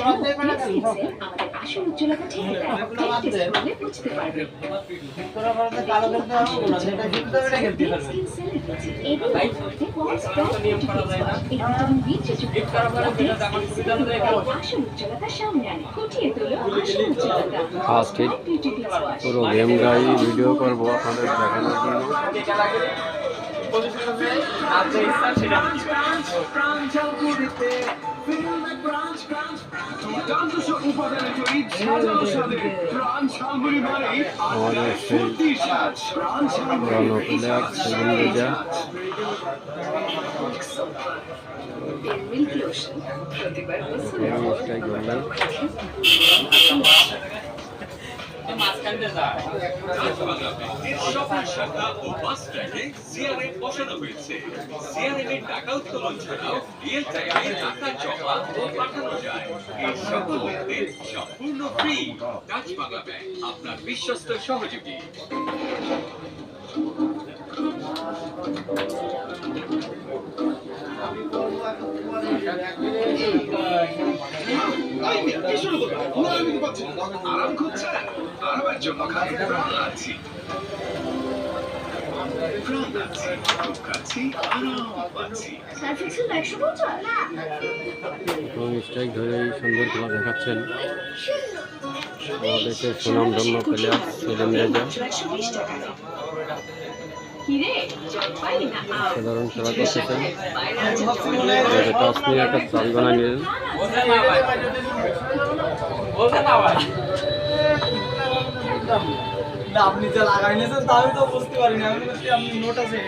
আমাদের আসল উজ্জ্বলতা ঠিক বুঝতে পারবে। পুরো গেম গাই ভিডিও করবো আপনাদের দেখানোর জন্য। আমাদের সেই পুরানো প্লেয়ার সেলিম রেজা বললেন বসানো হয়েছে। সিআরএম টাকা উত্তোলন ছাড়াও রিয়েল টাইমে টাকা জমা ও পাঠানো যায়। এই সকল লেনদেন সম্পূর্ণ ফ্রি। ডাচ বাংলা ব্যাংক, আপনার বিশ্বস্ত সহযোগী। আরাম খুঁজছেন? আরামের জন্য খালি প্রাণ আছি। স্ট্রাইক ধরে সুন্দর খেলা দেখাচ্ছেন বাংলাদেশের সুনামধন্য প্লেয়ার সেলিম রেজা। সাধারণ খেলা করতেছেন, টস নিয়ে একটা চাল বানায় নিলেন। আপনি যা লাগাই নিয়েছেন তা আমি তো বুঝতে পারিনি। আমি বলছি আপনি নোট আছে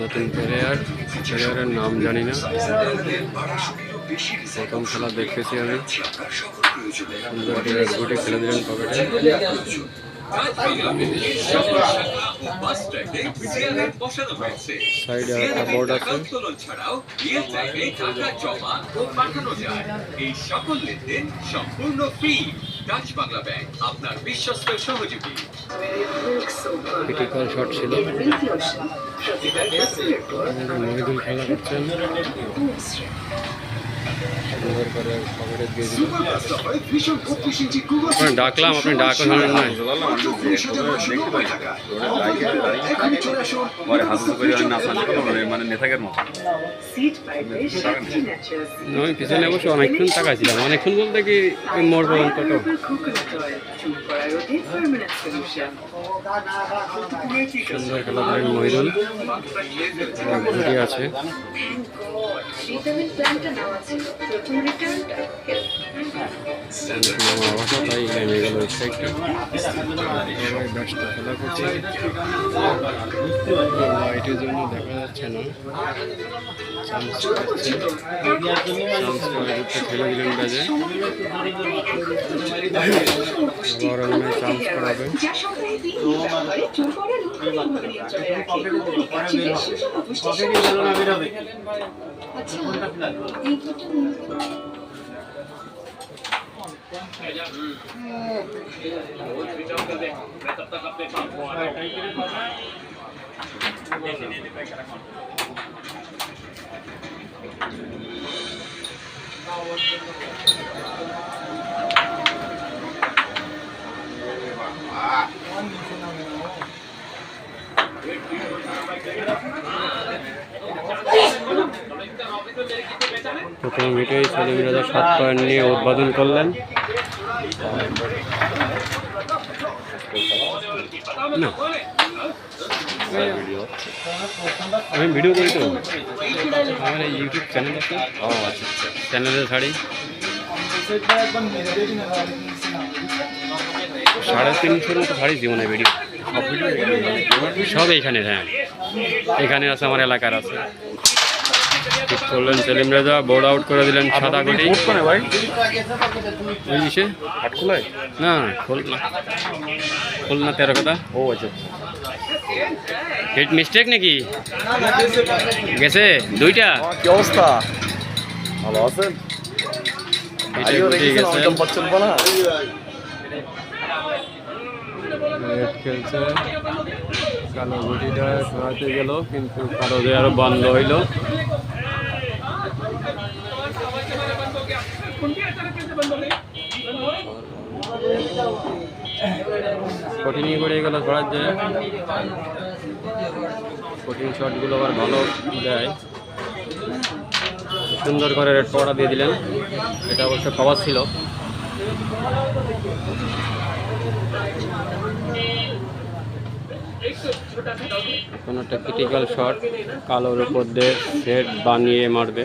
নতুন প্লেয়ারের নাম জানি না, প্রথম খেলা দেখতেছি আমি। সুন্দর গুটি খেলে দিলেন পকেটে। সাইডে একটা বোর্ড আছে। এই সকল লেনদেন সম্পূর্ণ ফ্রি। ডাচ বাংলা ব্যাংক, আপনার বিশ্বস্ত সহযোগী। ক্রিটিক্যাল শট ছিল। মহিদুল খেলা করছেন, সুন্দর করে পকেটে দিয়ে দিলেন। ডাকলাম, আপনি ডাকা শোনেন নাই। মানে নেতাকের মতো আমি পিছনে বসে অনেকক্ষণ তাকাইছিলাম। অনেকক্ষণ বলতে কি মোড় পর্যন্ত। সুন্দর খেলা করেন মহিদুল, ঘুরি আছে। তাই নেমে গেল স্ট্রাইকটা। সবাই ব্যস্ত খেলা করছে, লাইটের জন্য দেখা যাচ্ছে না। চান্স খেলে দিলেন বাজে, আবার অন্য চান্স করাবে। প্রথম মিটেই সেলিম রেজা 7 পয়েন্ট নিয়ে উদ্বোধন করলেন। না আমি ভিডিও করি তো, আমার এই ইউটিউব চ্যানেল আছে। চ্যানেলে ছাড়ি 350 মতো ছাড়ি জীবনে ভিডিও। সব এইখানে, হ্যাঁ এখানে আছে, আমার এলাকার আছে। ঠিক করলেন সেলিম রেজা, বোর্ড আউট করে দিলেন সাদা গুটি। কোনে ভাই ওই ইসে হাট খোলায়? না, খুলনা 13 কথা। ও আচ্ছা হিট মিস্টেক নাকি গেছে দুইটা? কি অবস্থা? ভালো আছেন? হিটে গুটি গেছে। পাচ্ছেন বলা রেড খেলছে, কালো গুটিটা খেলাতে গেল কিন্তু কালো দিয়ে আরো বন্ধ হইল। কঠিন করে গেল ছড়ার যে কঠিন শটগুলো আবার ভালো দেয়। সুন্দর করে রেড পাওয়াটা দিয়ে দিলেন, এটা অবশ্য কভার ছিল। কোনো একটা ক্রিটিক্যাল শট কালোর উপর দিয়ে সেট বানিয়ে মারবে।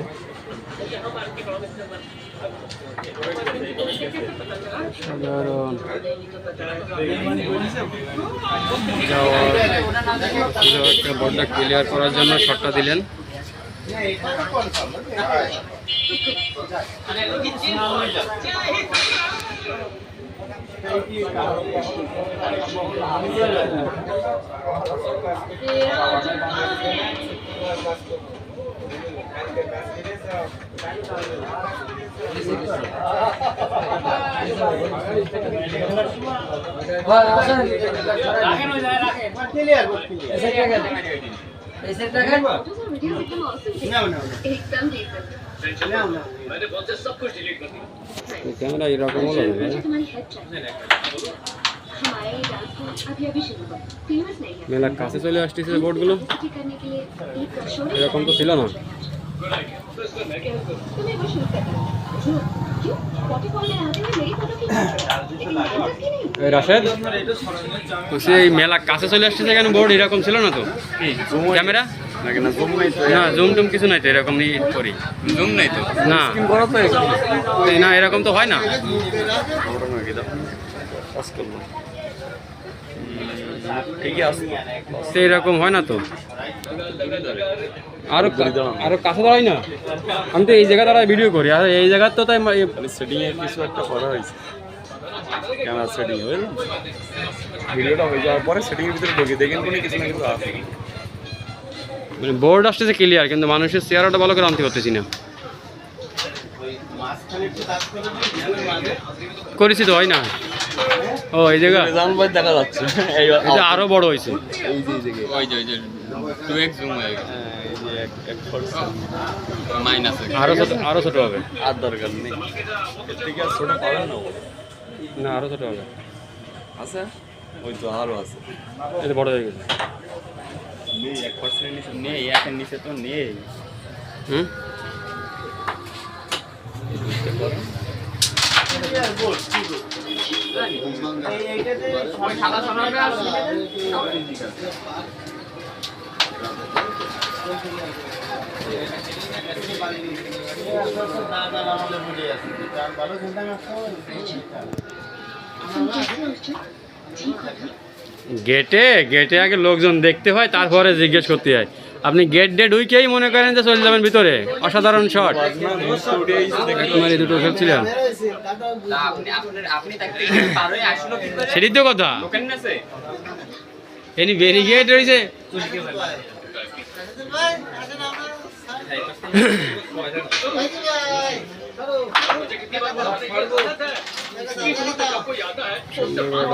সাধারণ বলটা ক্লিয়ার করার জন্য শটটা দিলেন। कैमरा एरकम হলো না মেলা কাছে চলে আসতেছে বোর্ডগুলো, এরকম তো ছিল না। রাশেদ বলছি এই মেলা কাছে চলে আসতেছে কেন? বোর্ড এরকম ছিল না তো, ক্যামেরা না জুম টুম কিছু নাই তো, এরকমই করি। জুম নাই তো না, না এরকম তো হয় না। এরকম হয় না তো, আরো আরো কাছে দাঁড়াই না। আমি তো এই জায়গা দাঁড়ায় ভিডিও করি, আর এই জায়গা তো তাই সেটিং এর কিছু একটা করা হয়েছে, ক্যামেরা সেটিং হয়ে ভিডিওটা হয়ে যাওয়ার পরে সেটিং এর ভিতরে ঢুকে দেখেন কোনো কিছু না কিছু আছে। মানে বোর্ড আসতেছে ক্লিয়ার কিন্তু মানুষের চেহারাটা ভালো করে আনতে পারতেছি না। করেছি তো হয় না। ও এই জায়গা দেখা যাচ্ছে এটা আরো বড় হয়েছে, আরো ছোট হবে। আর দরকার নেই, এর থেকে আর ছোট পাবেন না, না আরো ছোট হবে। আছে ওই তো আরো আছে, এটা বড় হয়ে গেছে। নেই 1% নিচে নেই, 1 নিচে তো নেই। হুম গেটে গেটে আগে লোকজন দেখতে হয়, তারপরে জিজ্ঞেস করতে হয়। আপনি গেট ডে ঢুকেই মনে করেন যে চলে যাবেন ভিতরে। অসাধারণ শট, তোমার এই দুটো খেলছিলেন সেটাই তো কথা। এনি ব্যারিকেড রয়েছে,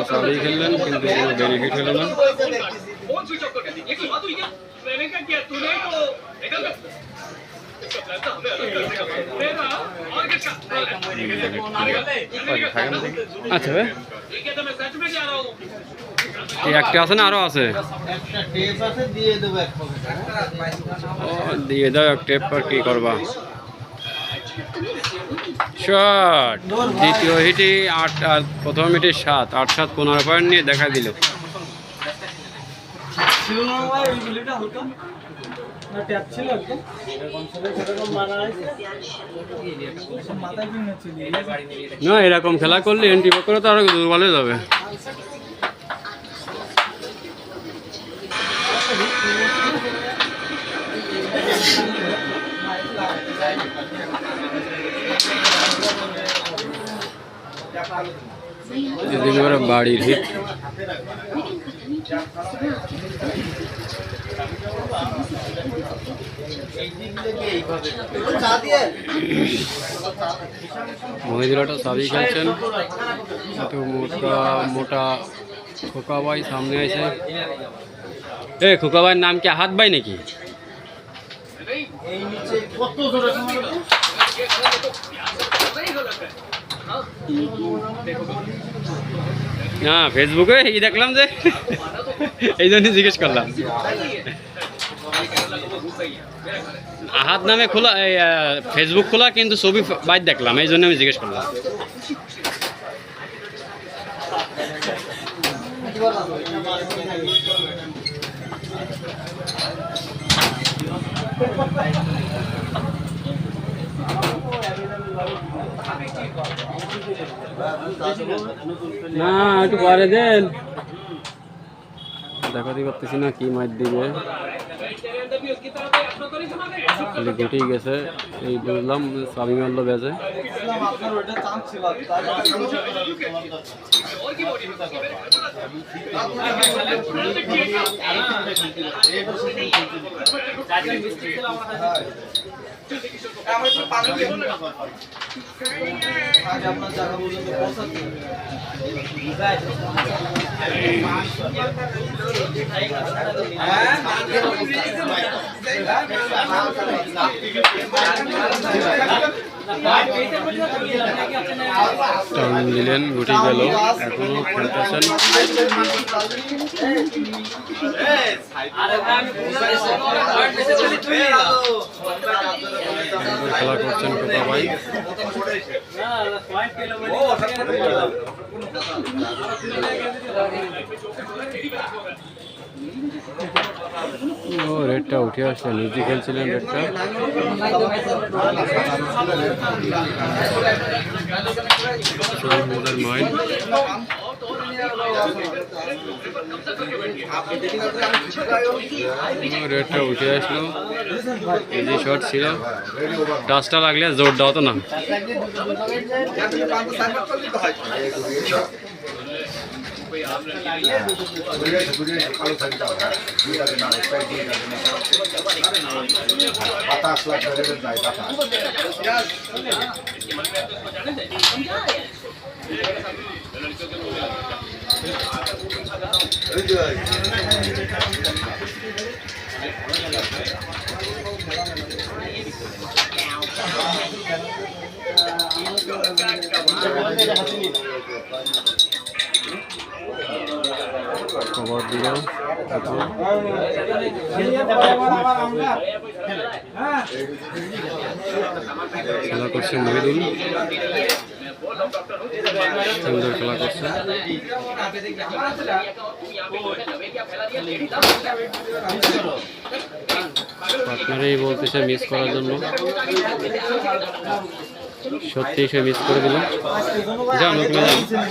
চালিয়ে খেললেন কিন্তু কোনো ব্যারিকেড হলো না। আচ্ছা ভাই একটা আছে না আরো আছে? ও দিয়ে দাও এক টেপ, আর কি করবা। শট দ্বিতীয় হিটে 8 আর প্রথম হিটে 7, 8-7 15 পয়েন্ট নিয়ে দেখা দিল। না এরকম খেলা করলে এন্ট্রি করে তো আরো দুর্বল হয়ে যাবে। এদিকে ওরা বাড়ির হিট মহিলাটা সাবি খেলছেন, একটু মোটা মোটা খোকা ভাই সামনে আছে। এ খোকা ভাইয়ের নাম কি হাত ভাই নাকি? না ফেসবুকে এই দেখলাম যে, এই জন্য জিজ্ঞেস করলাম। আহাত নামে খোলা ফেসবুক খোলা, কিন্তু ছবি বাইর দেখলাম, এই জন্য আমি জিজ্ঞেস করলাম। না একটু পরে দেন, দেখাতে পারতেছি না কি মাছ দিবে, খালি ঘটেই গেছে। এই বুঝলাম সাবি মারলো বেজে। টাউন দিলেন, ঘুটে গেল, এখনো খেলতেছেন। খেলা করছেন কোথা ভাই। ও রেডটা উঠে আসছে, নিজে খেলছিলেন রেডটা। মাইন্ড রেডটা উঠে আসলো, ইজি শট ছিল, টাচটা লাগলে জোর দাও তো না। খবর দিল খেলা করছে মহিদুল, সুন্দর খেলা করছে। আপনারাই বলতেছে মিস করার জন্য, সত্যি সে মিস করে দিল। যান ওখানে যান,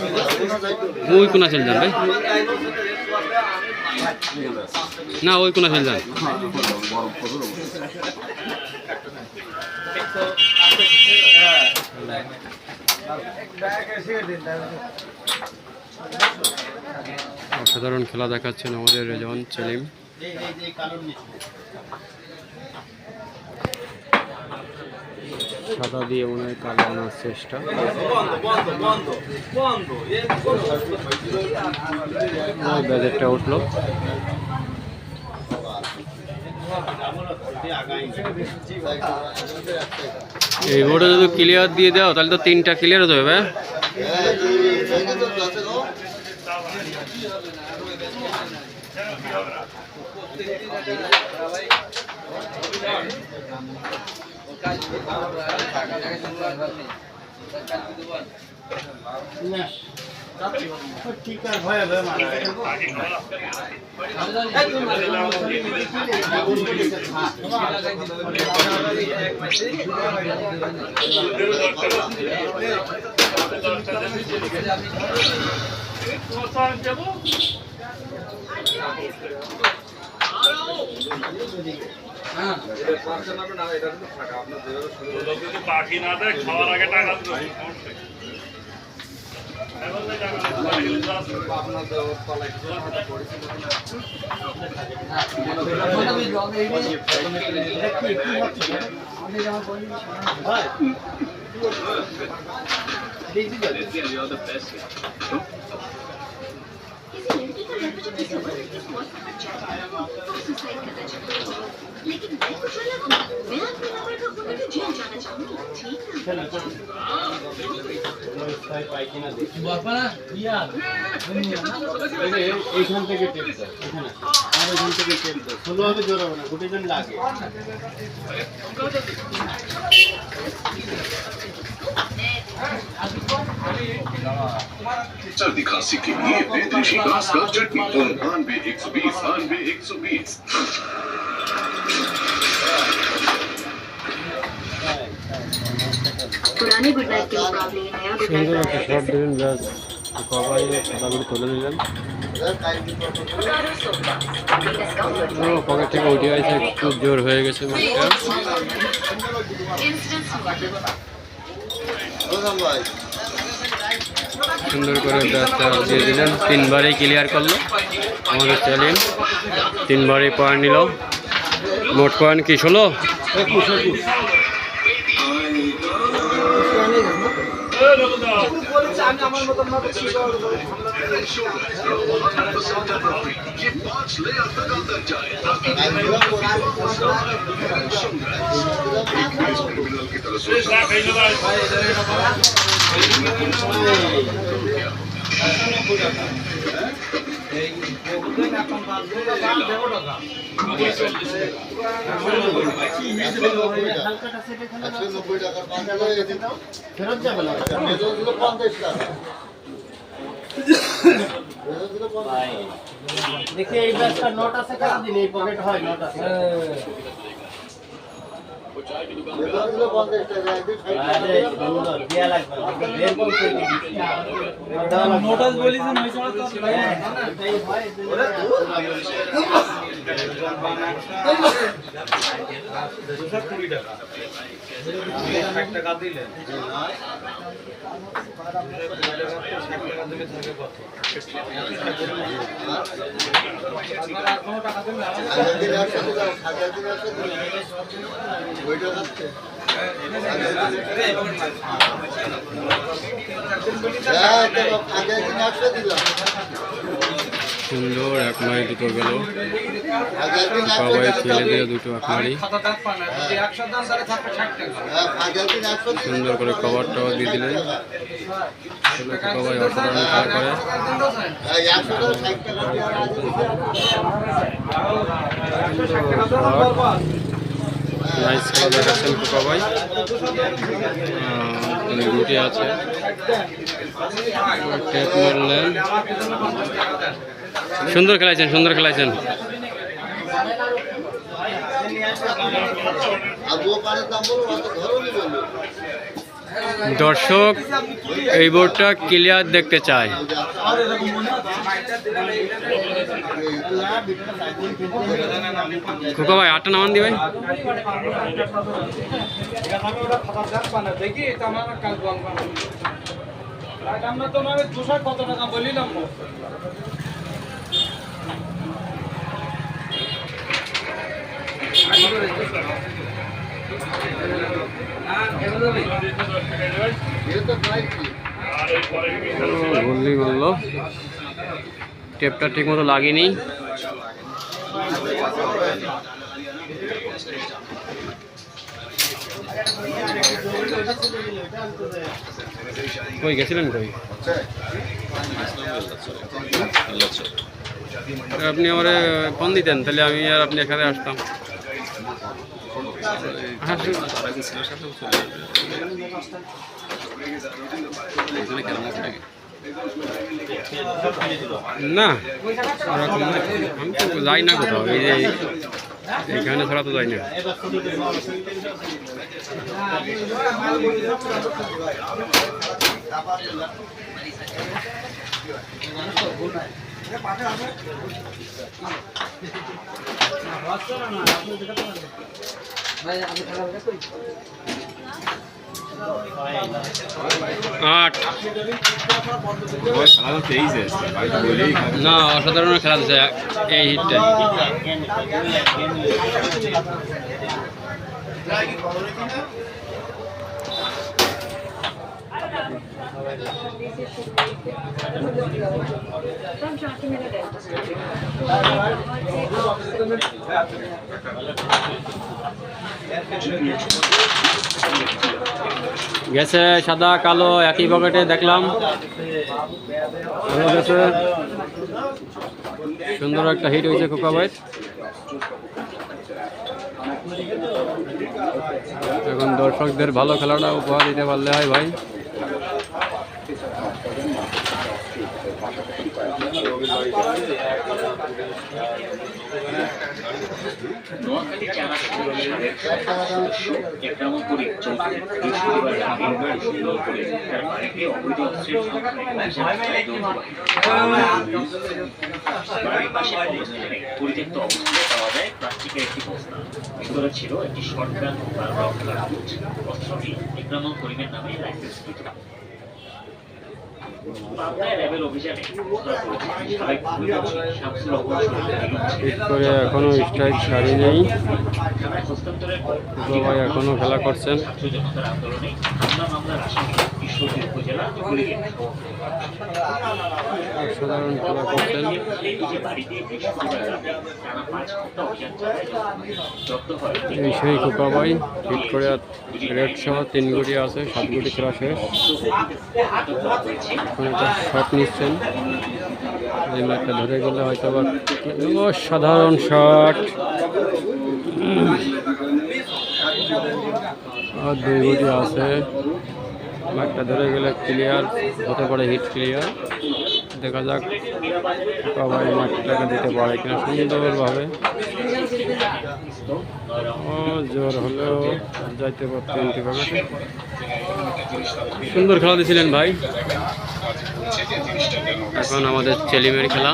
ওই কোনা চলে যান ভাই, না ওই কোনা চলে যান। অসাধারণ খেলা দেখাচ্ছেন আমাদের রেজওয়ান সেলিম। সাদা দিয়ে মনে হয় কালো আনার চেষ্টা। ব্যাজেটটা উঠলো, এই বোর্ডে যদি ক্লিয়ার দিয়ে দাও তাহলে তো 3টা ক্লিয়ার হয়ে যাবে। পাখি না দেয় খাওয়ার আগে টাকা দেবে किसी लड़की का रेपुटेशन किसी और लड़के से व्हाट्सएप पर चैट किया और सुसाइड करना चाहती हूँ, लेकिन मैं कुछ अलग हूँ। मैं अपने नंबर का खोकर तो जेल जाना चाहूँगी, ठीक ना? এইখান থেকে টেপ দাও, এখানে আর এখান থেকে টেপ দাও, ষোলোভাবে জোরাবো না, গোটে জন লাগে। सर्दी खांसी के लिए बेदेशी घास का चटनी फोन 92 120 92 120। पुराने गुड नाइट के मुकाबले नया गुड সুন্দর नाइट একটা শর্ট দিলেন, ব্যাস কবাই খাতাগুলো তুলে নিলেন। ও পকেট থেকে উঠে আছে, খুব জোর হয়ে গেছে মাছটা। সুন্দর করে ব্যাসটা দিয়ে দিলেন, তিনবারই ক্লিয়ার করলো আমাদের চ্যালেঞ্জ, তিনবারই পয়েন্ট নিল। মোট পয়েন্ট কি 16? ये 5 लेयर तक अंदर जाए ताकि क्रिमिनल की तरह सोच ফেরত যাবে না, দেখি এই ব্যাগটা নোট আছে, কারা দিন এই পকেট হয় নোট আছে। আরে সুন্দর দেয়া লাগবে না, বের করতে নোটাস বলিছেন ওই সময় তো এটাই হয়। টাকা দিলেন সুন্দর এক মারি দুটো গেল, সবাই ছেলে দিয়ে দুটো এক মারি। সুন্দর করে কভারটাও দিয়ে দিলেন, সবাই অসাধারণ খেলা করে। নাইস খেলা দেখাচ্ছেন সবাই, দুটি আছে, টেপ মারলেন। সুন্দর খেলাইছেন, সুন্দর খেলাইছেন। দর্শক এই বোর্ডটা ক্লিয়ার দেখতে চায়। খোকা ভাই 8টা নামান দি ভাই। দেখি আমার কাজ বলবো আমরা তোমার 200 কত টাকা বলিলাম বললি বললো, টেপটা ঠিক মতো লাগেনি। কই গেছিলেন কই? আপনি আমার ফোন দিতেন, তাহলে আমি আর আপনি এখানে আসতাম। না ওরকম না, আমি তো যাই না কোথাও, এই যে এখানে ছাড়া তো যাই না। আট না অসাধারণ খেলা দিচ্ছে এই হিটটা। গেছে সাদা কালো একই পকেটে দেখলাম, ভালো গেছে, সুন্দর একটা হিট হয়েছে কোকা বাইট। এখন দর্শকদের ভালো খেলাটা উপহার দিতে পারলে হয় ভাই। নোয়াখালী চারা একরামন করে চৌধুরীর বৃহস্পতিবার রাতে সুন্দর করে তার বাড়িতে অবৈধ অস্ত্রের বাড়ির পাশে কবরস্থানে পরিত্যক্ত অবস্থায় পাওয়া যায় প্লাস্টিকের একটি বস্তা। ভিতরে ছিল একটি শর্টগান ও কার্তুজ। অস্ত্রটি একরামন করিমের নামে লাইসেন্সকৃত। পাবনায় র্যাবের অভিযানে ধরা পড়েছে সাবেক ভূমিমন্ত্রী শামসুল হক হিট করে এখনো স্ট্রাইক ছাড়ি নেই, হস্তান্তরের সবাই এখনো খেলা করছেন। ছাত্র জনতার আন্দোলনে হামলা মামলার আসামি ঈশ্বরদী উপজেলা কুড়িগ্রাম। অসাধারণ খেলা করছেন। এই সেই কোকাবাই হিট করে রেড সহ 3 গুটি আছে, 7 গুটি খেলা শেষ। এখন একটা শট নিচ্ছেন, এই ম্যাচটা ধরে গেলে হয়তো বা অসাধারণ শট। আর 2 গুটি আছে, ম্যাচটা ধরে গেলে ক্লিয়ার হতে পারে, হিট ক্লিয়ার। দেখা যাক সবাই ম্যাচটাকে দিতে পারে কিনা সুন্দরভাবে। জোর হলেও যাইতে পারতেন ঠিকভাবে। সুন্দর খেলা দিয়েছিলেন ভাই। এখন আমাদের চেলিমের খেলা,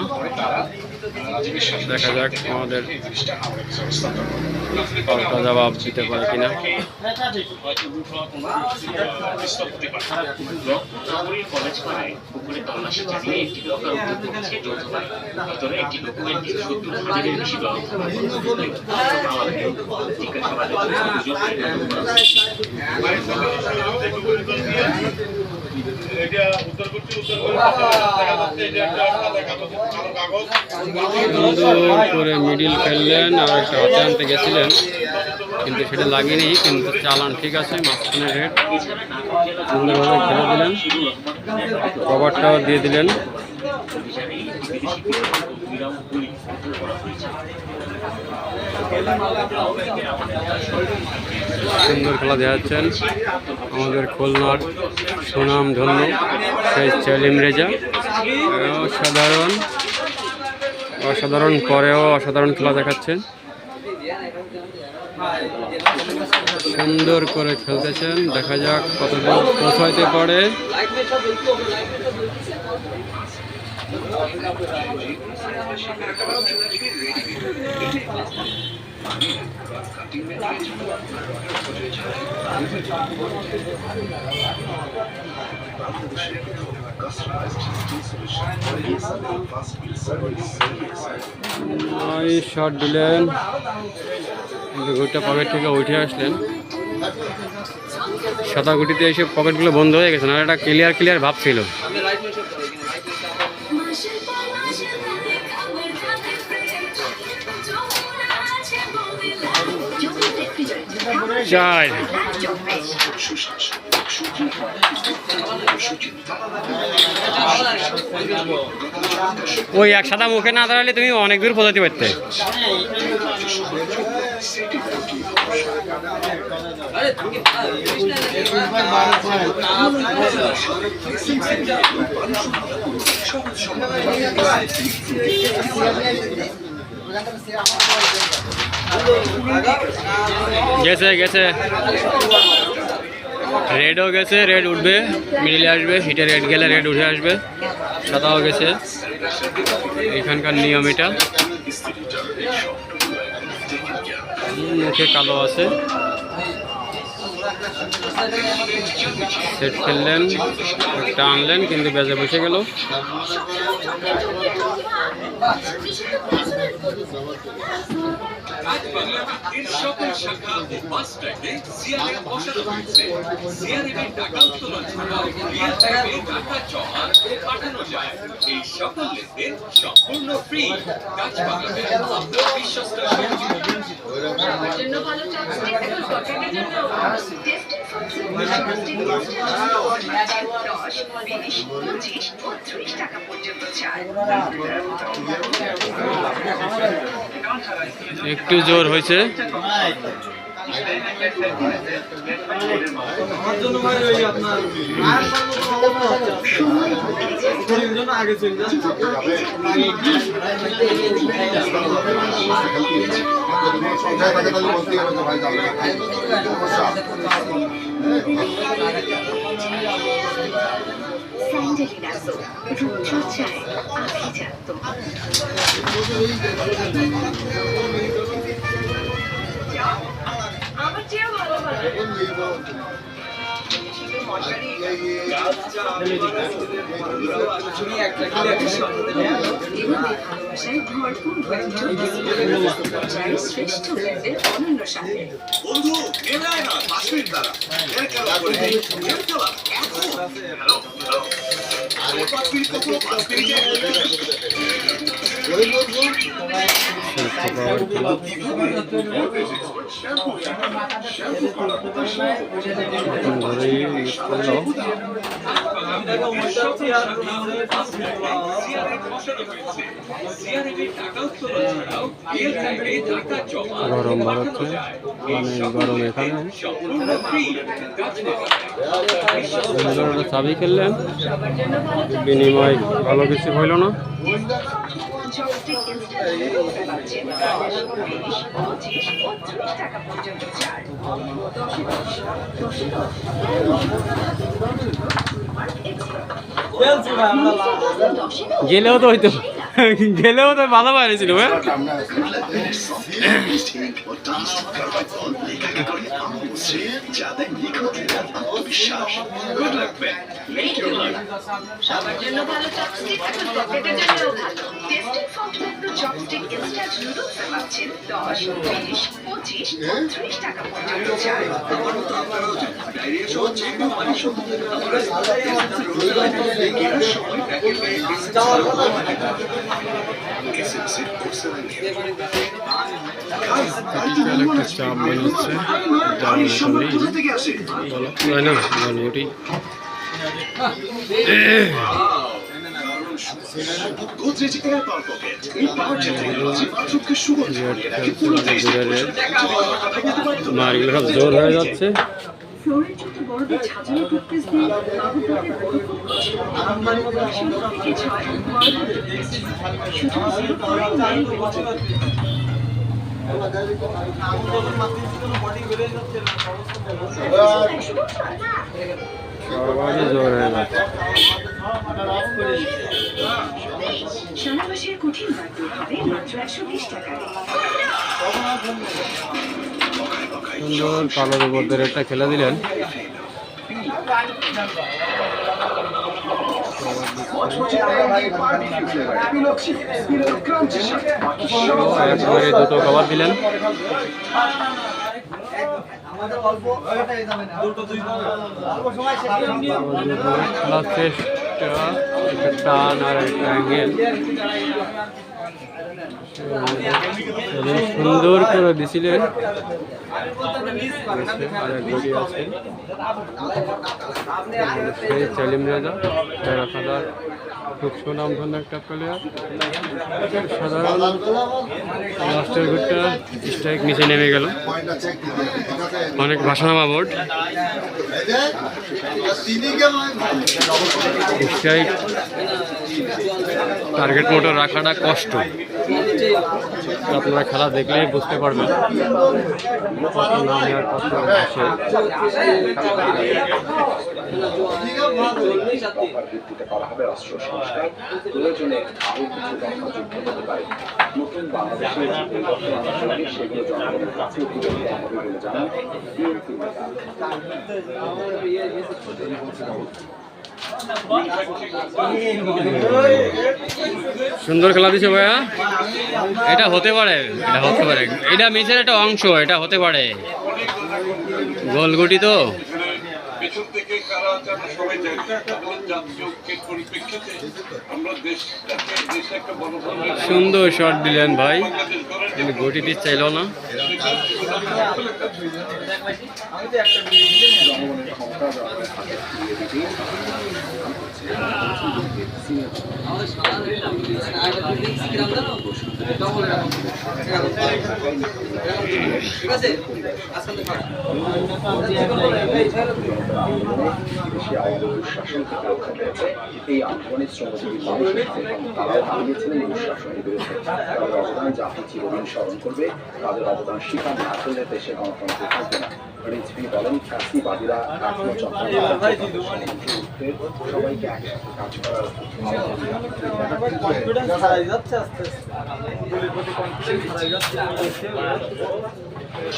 দেখা যাক আমাদের পাল্টা জবাব দিতে পারে কিনা। কলেজ পাড়ায় পুকুরে তল্লাশি চালিয়ে একটি লকার উদ্ধার করেছে যৌথ বাহিনী। ভিতরে একটি ডকুমেন্টে 70,000-এর বেশি ডলার জিজ্ঞাসাবাদের করে মিডিল খেললেন আর একটা হাতে আনতে গেছিলেন, কিন্তু সেটা লাগেনি, কিন্তু চালান ঠিক আছে। মাঝখানে রেড সুন্দরভাবে খেলে দিলেন, কভারটাও দিয়ে দিলেন। সুন্দর খেলা দেখাচ্ছেন আমাদের খুলনার সুনাম ধন্য সেই চেলিম রেজা। অসাধারণ পরেও অসাধারণ খেলা দেখাচ্ছেন, সুন্দর করে খেলতেছেন। দেখা যাক কতদূর পৌঁছাইতে পারে। শট দিলেন, গুটিটা পকেট থেকে উঠে আসলেন। সাদা গুটিতে এসে পকেটগুলো বন্ধ হয়ে গেছে, না এটা ক্লিয়ার ভাব ছিল। চার ওই এক সাদা মুখে না দাঁড়ালে তুমি অনেক দূর পৌঁছাতে পারতে। গেছে রেডও গেছে, রেড উঠবে, মিডিলে আসবে, হিটে রেড গেলে রেড উঠে আসবে, সাদাও গেছে। এখানকার নিয়ম এটা। মুখে কালো আছে। সেট খেললেন, একটা আনলেন কিন্তু বেজে বসে গেল। আজ বাংলা ব্যাংকের সকল শাখা ও বাস স্ট্যান্ডে সিআরএ বসানো হয়েছে। সিআরএ টাকা উত্তোলন ছাড়াও রিয়েল টাইমে টাকা জমা ও পাঠানো যায়। এই সকল লেনদেন সম্পূর্ণ ফ্রি। কাজ বাংলা ব্যাংক আপনার বিশ্বস্ত সহযোগী। সবার জন্য ভালো চপস্টিক এবং পকেটের জন্য টেস্টিং সবচেয়ে চপস্টিক ইনস্ট্যান্ট 10, 20, 25 ও 30 টাকা পর্যন্ত ছাড়। একটু জোর হয়েছে। স্যান্ডেলিনাসো রূপচর্চায় আভিজাত্য। আমার চেয়েও ভালো ভালো ভালোবাসায় ভরপুর শ্রেষ্ঠ ব্র্যান্ডের অনন্য সাথে। বন্ধু নেমে আয় না 5 মিনিট দাঁড়া এর খেলা করে নেই এর খেলা এখন হ্যালো আরে 5 মিনিট কত 5 মিনিটে গরম বাড়াচ্ছে, মানে গরম এখানে। চাবি খেললেন, বিনিময় ভালো কিছু হইল না। চপস্টিক ইনস্ট্যান্ট পাচ্ছেন 10, 20, 25 ও 30 টাকা পর্যন্ত ছাড়। 10 গেলেও তো হইতো, গেলেও তো ভালো বাইরেছিল। সবার জন্য ভালো চপস্টিক এবং পকেটের জন্য ভালো testing software chopstick instant noodles পাচ্ছেন 10, 20, 25 ও 30 টাকা পর্যন্ত ছাড়। একটা চাপ বানাচ্ছে, তাই না? ওটি গোদরেজ এয়ার পাওয়ার পকেট এই পাওয়ার টেকনোলজি বাথরুমকে সুগন্ধি ভরিয়ে রাখে পুরো দেশ মারগুলো সব জোর হয়ে যাচ্ছে। ফ্লোরের যত বড় ছাজানো টুথপেস্ট দিয়ে বাবুটাকে বড় করছে থেকে 6 বড় টুথপেস্ট শুধু 0.9 সবারই জোর হয়ে যাচ্ছে। সারাবাসের কঠিন বাদ হবে মাত্র 120 টাকায়। সুন্দর কালোর উপর দিয়ে একটা খেলে দিলেন। একবারে দুটো কভার দিলেন। খেলার চেষ্টা, একটা টান আর একটা অ্যাঙ্গেল সুন্দর করে দিছিলেন। আর এক গড়ি আছে সেই সেলিম রেজা, খাদার খুব সুনামধন্য একটা প্লেয়ার। সাধারণ লাস্টের ঘুরটা স্ট্রাইক নিচে নেমে গেল, অনেক ভাষানামা বোর্ড। স্ট্রাইক টার্গেট মোটর রাখাটা কষ্ট। আপনারা খেলা দেখলেই বুঝতে পারবেন কত নামে আর কত আসে। ভিত্তিতে করা হবে অস্ত্র সংস্কার, প্রয়োজনে আরও কিছু দফা যুক্ত হতে পারে। নতুন বাংলাদেশের পরিবর্তন আন্দোলনে সেগুলো জনগণের কাছে তুলে দেওয়া হবে বলে জানান বিএনপি নেতা। সুন্দর খেলা দিছে ভাইয়া, এটা হতে পারে, এটা হতে পারে, এটা ম্যাচের একটা অংশ, এটা হতে পারে। গোলগুটি তো পেছন থেকে কারা যারা সবাই জানি আমাদের জাতীয় ঐক্যের পরিপ্রেক্ষিতে আমরা দেশে একটা বড় সুন্দর শট দিলেন ভাই, কিন্তু গটিটি চাইল না। দেশে আইন দুঃশাসন থেকে রক্ষা পেয়েছে। এই আন্দোলনে শ্রমজীবী মানুষ এবং তারাও দাঁড়িয়েছিলেন দুঃশাসনের বিরুদ্ধে। তাদের অবদান জাতি চিরদিন স্মরণ করবে। তাদের অবদান স্বীকার না করলে দেশে গণতন্ত্র থাকবে না। রিজভী বলেন, ফ্যাসিবাদীরা এখনো সবাইকে একসাথে কাজ করার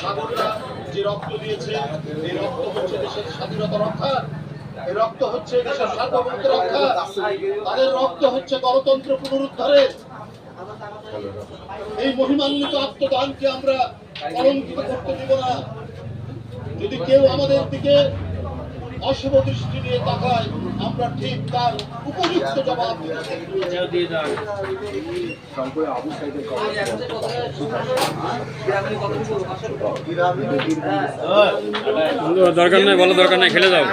সাগররা যে রক্ত দিয়েছে, এই রক্ত হচ্ছে দেশের স্বাধীনতা রক্ষা, এই রক্ত হচ্ছে দেশের সার্বভৌমত্ব রক্ষা, তাদের রক্ত হচ্ছে গণতন্ত্র পুনরুদ্ধারের। এই মহিমান্বিত আত্মদানকে আমরা কলঙ্কিত করতে দেব না। যদি কেউ আমাদের দিকে অশুভ দৃষ্টি নিয়ে তাকায়, আমরা ঠিক তার উপযুক্ত জবাব আবু সাইদের দরকার নাই, বলো দরকার নাই, খেলে যাও।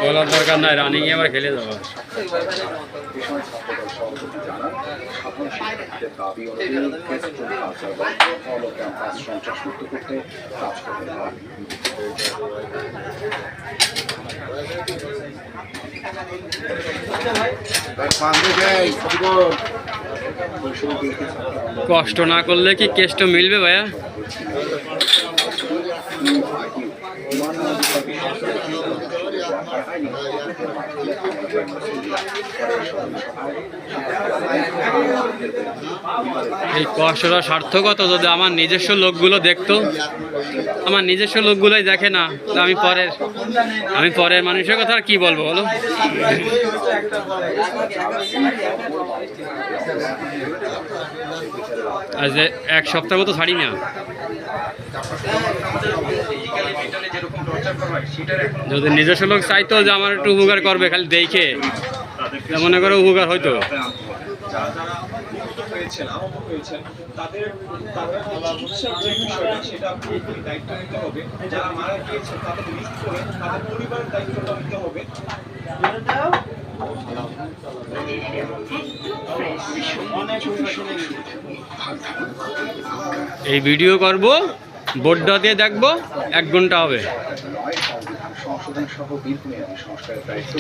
বলার দরকার নাই, রানিং এ আবার খেলে যাবো। দাবি অনুযায়ী ক্যাম্পাস সন্ত্রাসমুক্ত করতে কাজ করতে হয়। কষ্ট না করলে কি কেষ্ট মিলবে ভাইয়া? এই কষ্টটা সার্থকত যদি আমার নিজস্ব লোকগুলো দেখতো। আমার নিজস্ব লোকগুলোই দেখে না, তো আমি পরের মানুষের কথা আর কি বলবো বলো? আজ এক সপ্তাহ মতো ছাড়ি না। যদি নিজস্ব লোক চাইতো যে আমার একটু উপকার করবে, খালি দেখে মনে করে উপকার হইতো। এই ভিডিও করব, বোর্ডটা দিয়ে দেখবো, 1 ঘন্টা হবে,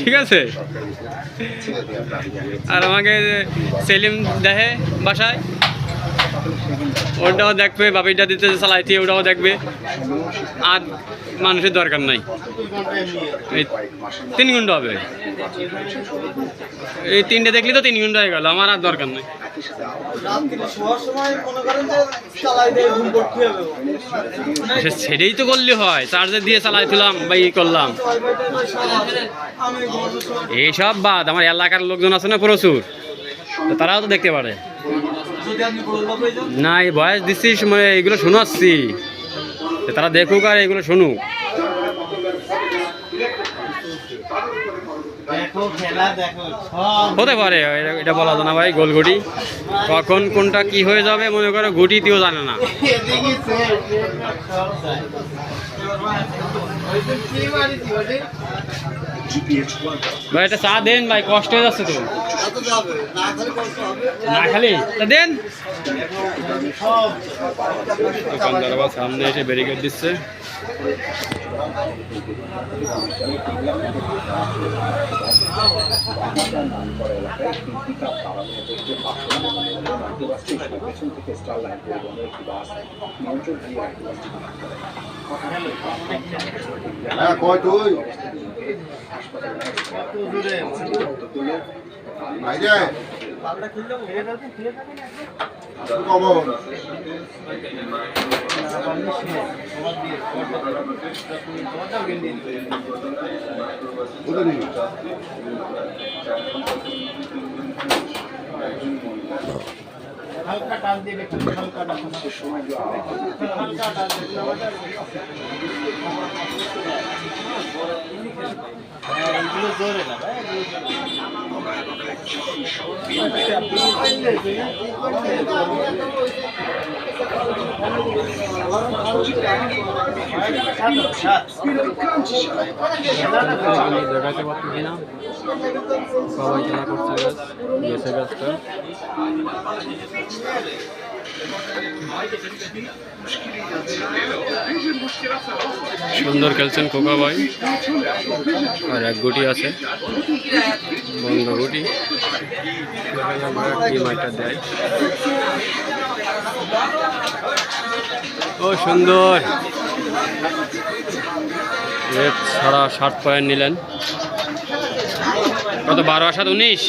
ঠিক আছে? আর আমাকে সেলিম দেখে বাসায়, ওটাও দেখবে, বাপিটা দিতে চালাইতে ওটাও দেখবে, আর মানুষের দরকার নাই। এই 3 ঘন্টা হবে, এই 3টে দেখলি তো 3 ঘন্টা হয়ে গেল, আমার আর দরকার নাই। সেটাই তো করলে হয়, চার্জার দিয়ে চালাইছিলাম বা ই করলাম, এইসব বাদ। আমার এলাকার লোকজন আছে না প্রচুর, তারাও তো দেখতে পারে না। এই বয়স দিচ্ছি, মানে এগুলো শোনাচ্ছি, তারা দেখুক আর এগুলো শুনুক। হতে পারে, এটা বলা যায় না ভাই। গোলগুটি কখন কোনটা কি হয়ে যাবে, মনে করো গুটিতেও জানে না। ভাই এটা চা দেন ভাই, কষ্ট হয়ে যাচ্ছে তো। না খালি তা দেন। দোকানদার আবার সামনে এসে ব্যারিকেড দিচ্ছে। পেছন থেকে স্টার লাইন পরিবহনের একটি বাস নিয়ন্ত্রণ দিয়ে একটি বাসটি হালকা টান দিবে, হালকা টান এইগুলো জোরে না ভাই, দেখাতে পারছি না, সবাই খেলা করছে গেছে গাছটা। সুন্দর খেলছেন খোকা ভাই, আর এক গুটি আছে বন্ধ গুটি, কি মাইটা দেয়। ও সুন্দর, সারা 60 পয়েন্ট নিলেন। কত 12 আর 7 19,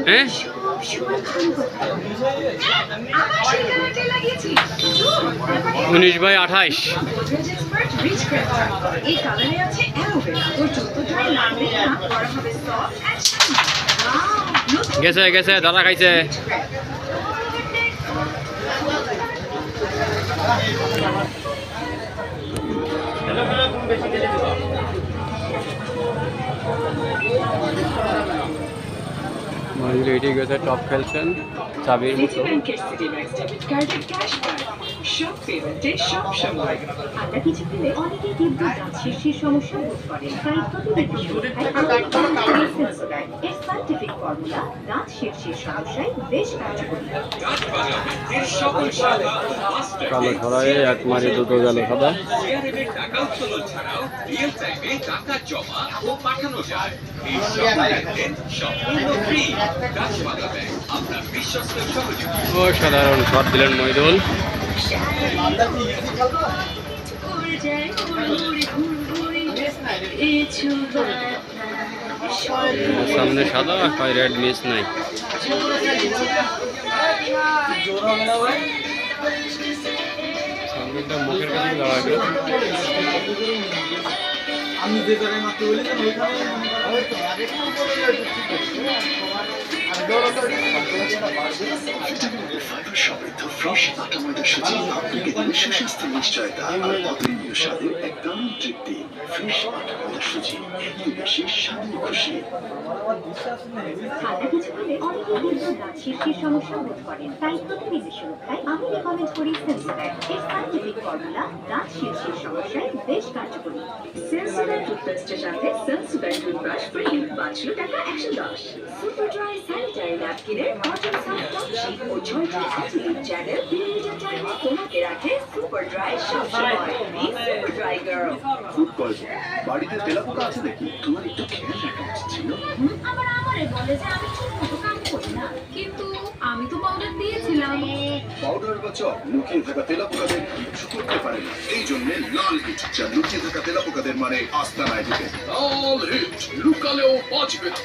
হ্যাঁ 19/28। গেছে গেছে দাদা খাইছে। এটি গেছে টপ খেলছেন চাবির মতো। আমরা কিছু পেলে অনেকেই তীব্র দাঁত শীর্ষের সমস্যা বোধ করেন, তাই এর সাইন্টিফিক ফর্মুলা দাঁত শীর্ষের সমস্যায় বেশ কার্যকরী। কালো ছড়ায় এক মারি দুটো গেল সাদা। সিআরএমের টাকা উত্তোলন ছাড়াও রিয়েল টাইমে টাকা জমা ও পাঠানো যায়। এই সব লেনদেন সম্পূর্ণ ফ্রি। গাছপালা ব্যাংক আপনার বিশ্বস্ত সহযোগী। অসাধারণ শট দিলেন মইদুল। সামনে সাদা, কয় রেড মিস নাই। সামনেটা মুখের কাছে দাঁড়া গেল। আমি যে করে মাত্র বলি না ওইখানে সমৃদ্ধ ফ্রেশ আটা ময়দার সুজি আপনাকে দেবে সুস্বাস্থ্যের নিশ্চয়তা আর অতুলনীয় স্বাদের এক দারুণ তৃপ্তি। ফ্রেশ আটা ময়দার সুজি, একটু বেশি স্বাদের খুশি। ঠান্ডা কিছু হলে অনেকেই তীব্র দাঁত শীর্ষের সমস্যা বোধ করেন, তাই প্রতিনিধি সুরক্ষায় আমি রেকমেন্ড করি সেন্সোডাইন। এর সাইন্টিফিক ফর্মুলা দাঁত শীর্ষের সমস্যায় বেশ কার্যকরী। সেন্সোডাইন টুথপেস্টের সাথে সেন্সোডাইন টুথব্রাশ ফ্রি, মাত্র টাকা 110। সুপার ড্রাই স্যানিটারি ন্যাপকিনের কটন সফট টপ শীট ও 6টি অ্যান্টিলিপ চ্যানেল 2 লিটার টাইমে তোমাকে রাখে সুপার ড্রাই সবসময়। Super dry girl. Food poison, বাড়িতে তেলাপোকা আছে দেখি, তোমার একটু খেয়াল রাখা উচিত ছিল। আবার আমারে বলে যে আমি ঠিকমতো কাজ করি না, কিন্তু আমি তো পাউডার দিয়েছিলাম। পাউডার বা চক লুকিয়ে থাকা তেলাপোকাদের কিছু করতে পারে না। এই জন্য লাল হিট, যা লুকিয়ে থাকা তেলাপোকাদের মানে আস্তানায় ঢুকে। লাল হিট, লুকালেও বাঁচবে না।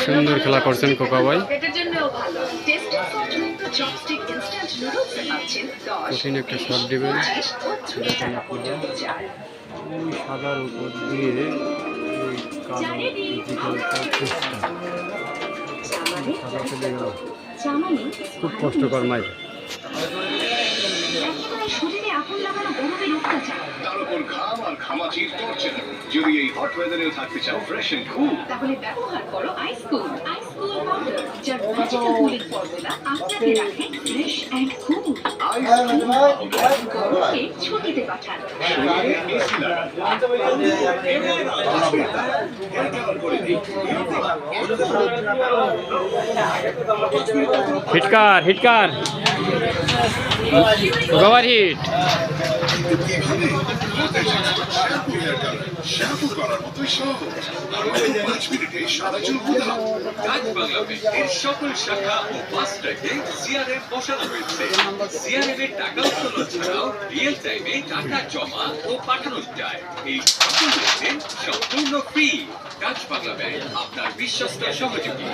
সুন্দর খেলা করছেন খোকা ভাই। পেটের জন্যও ভালো। Tasty soft chopstick instant noodles পাচ্ছেন 10, কঠিন একটা শট দিবেন। 25 ও 30 টাকা পর্যন্ত ছাড়। সাদার উপর দিয়ে এই কালো ডিজিটালটা চেষ্টা সাদা চলে গেল। খুব কষ্টকর মাই। একেবারে শরীরে আগুন লাগানো গরমের অত্যাচার। তার উপর ঘাম আর ঘামাচির টর্চার। যদি এই হট ওয়েদারেও থাকতে চাও ফ্রেশ এন্ড কুল, তাহলে ব্যবহার করো আইস কুল। আইস কুল কুল পাউডার যার ম্যাজিক্যাল কুলিং ফর্মুলা আপনাকে রাখে ফ্রেশ অ্যান্ড কুল। গরমকে ছুটিতে পাঠান। হিটকার হিটকার গোবার হিট শ্যাম্পু করার মতোই সহজ আর 5 মিনিটে সারা চুল কোথাও। ডাচ বাংলা ব্যাংকের সকল শাখা ও ফাস্ট্র্যাকে সিআরএম বসানো হয়েছে। সিআরএম এর টাকা উত্তোলন ছাড়াও রিয়েল টাইমে টাকা জমা ও পাঠানো যায়। এই সকল লেনদেন সম্পূর্ণ ফ্রি। ডাচ বাংলা ব্যাংক আপনার বিশ্বস্ত সহযোগী।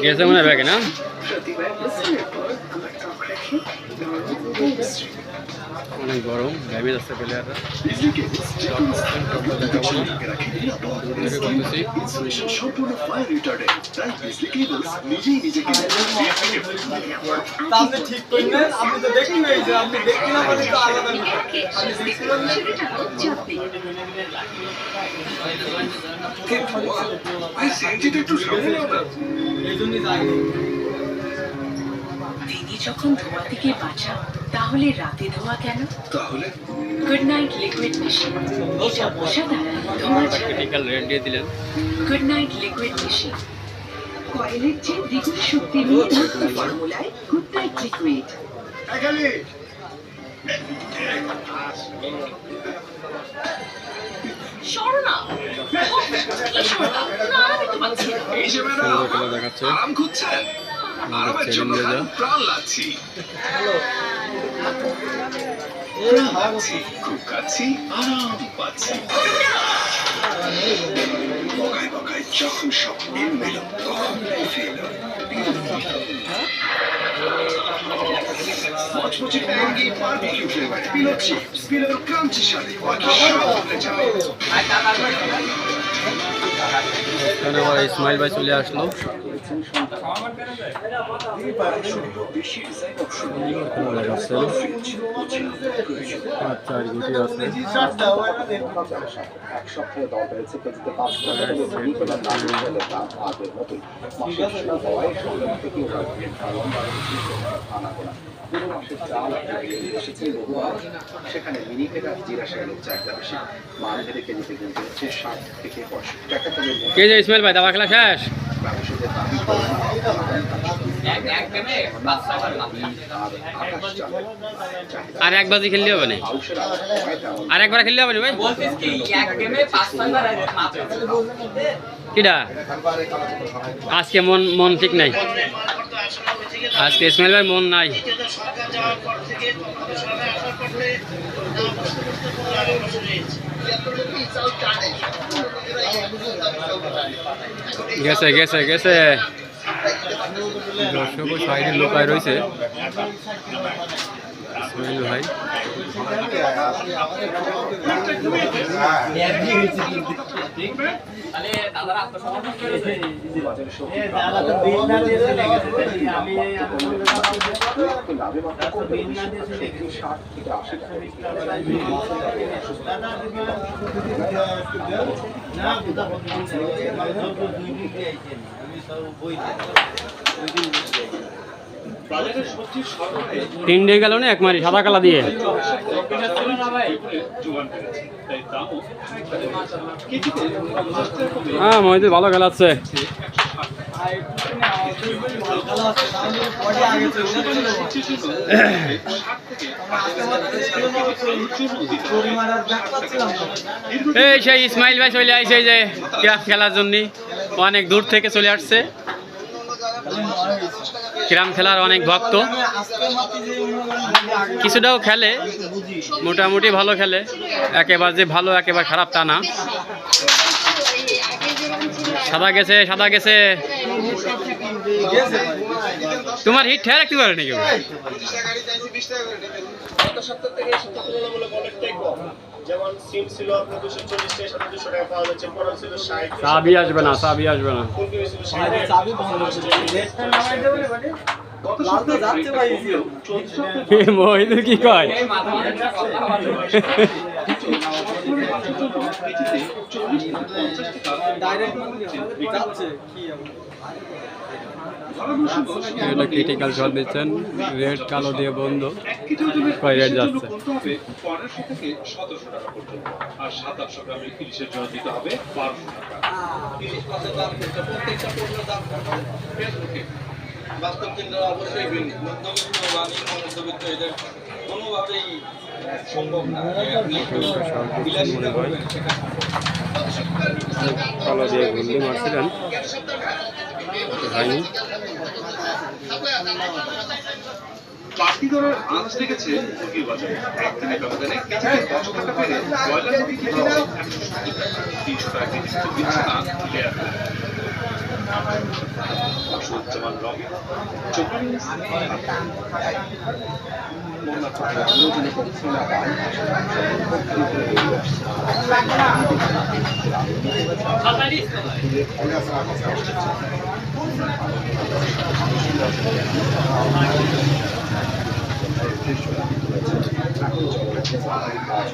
গেছে মনে হয় ব্যাগে না অনেক গরম ঘামে যাচ্ছে প্লেয়াররা সম্পূর্ণ ফায়ার রিটার্ডেন্ট তাই বিজলি কেবলস নিজেই নিজেকে আপনি ঠিক করলেন, আপনি তো দেখি নাই যে আপনি দেখি না বলে তো আলাদা ভাই সেন্টিটা একটু সামনে নাও না। এই জন্যই যাইনি। দিনে যখন ধোয়া থেকে বাঁচা তাহলে রাতে ধোয়া কেন? তাহলে গুড নাইট লিকুইড মেশিন, এটা বসা দাঁড়ায় ধোয়া ছাড়া। টেকনিক্যাল রেট দিয়ে দিলেন গুড নাইট লিকুইড মেশিন, কয়েলের চেয়ে দ্বিগুণ শক্তি নিয়ে নতুন ফর্মুলায় গুড নাইট লিকুইড। সরো না। না, আমি তো পাচ্ছি না। এই যে ম্যাডাম খেলা দেখাচ্ছে আরাম খুঁজছেন আরামের জন্য চ্যালেঞ্জে যা। প্রাণ লাগছি খুব কাছি আরাম পাচ্ছি বকায় বকায় যখন সব মিল মেল তখন ফেল মচমচে মুরগি বারবিকিউ ফ্লেভার পিলো চিপস পিলোর ক্রাঞ্চির সাথে বাকি সব ভুলে যাবে এখানে আবার ইসমাইল ভাই চলে আসলো আচ্ছা আর গুটি আছে এক সপ্তাহে দল পেয়েছে কেজিতে 5 টাকা তবে বিকেলের নারকেলের দাম আগের মতোই মাসের শুরু হওয়ায় সরকার থেকে আনাগোনা পুরো মাসের চাল এসেছে বহুবার সেখানে মিনিকেট আর জিরা শাড়ির চাহিদা বেশি মান ভেদে কেজিতে কিনতে হচ্ছে 60 থেকে 65 টাকা তবে কে যে ইসমাইল ভাই দাবা খেলা শেষ ব্যবসায়ীদের দাবি আর এক বাজি খেললে হবে না আর একবার খেললে হবে না ভাই কিডা আজকে মন মন ঠিক নাই আজকে ইসমাইল ভাই মন নাই গেছে গেছে গেছে দর্শক সাইডে লোকায় রয়েছে ইসমাইল ভাই তিনটে গেল না এক মারি সাদা কালা দিয়ে হ্যাঁ মহিদুল ভালো খেলাচ্ছে এই সেই ইসমাইল ভাই চলে আসছে যে ক্রাম খেলার জন্য অনেক দূর থেকে চলে আসছে ক্রাম খেলার অনেক ভক্ত কিছুটাও খেলে মোটামুটি ভালো খেলে একেবারে যে ভালো একেবারে খারাপ তা না সাদা গেছে সাদা গেছে তোমার হিট ঠেয়া রাখতে পারে নাকি যেমন সিম ছিল আপনার 240 টাকা 200 টাকা পাওয়া যাচ্ছে পরে ছিল 60 চাবি আসবে না চাবি আসবে না চাবি বন্ধ কত সপ্তাহ যাচ্ছে ভাই মহিদুল কি কয় কেজিতে 40 থেকে 50 টাকা এটা ক্রিটিক্যাল শট দিচ্ছেন, রেড কালো দিয়ে বন্ধ, 1 কেজি ওজনের কয় রেট ইলিশের জন্য যাচ্ছে? গুনতে হবে 1500 থেকে 1700 টাকা পর্যন্ত, আর 700 গ্রামের ইলিশের জন্য দিতে হবে 1200 টাকা। ইলিশ মাছের দাম কিন্তু প্রত্যেকটা পণ্যের দাম ফেসবুকে বাস্তব চিন্তা অবশ্যই ভিন্ন। মধ্যবিত্ত বা নিম্ন মধ্যবিত্ত এদের কোনোভাবেই সম্ভব না বিলাসিতা করবেন সেটা কালো দিয়ে গুন্ডি মারছিলেন, হয়নি। বাড়তি দরের আঁচ লেগেছে মুরগির বাজারে। একদিনের ব্যবধানে কেজিতে 10 টাকা বেড়ে ব্রয়লার মুরগি কেজি হলো 160 টাকা, 300 টাকা কেজিতে দিচ্ছে না লেয়ার। বাসুজ্জামান রঙে চোখের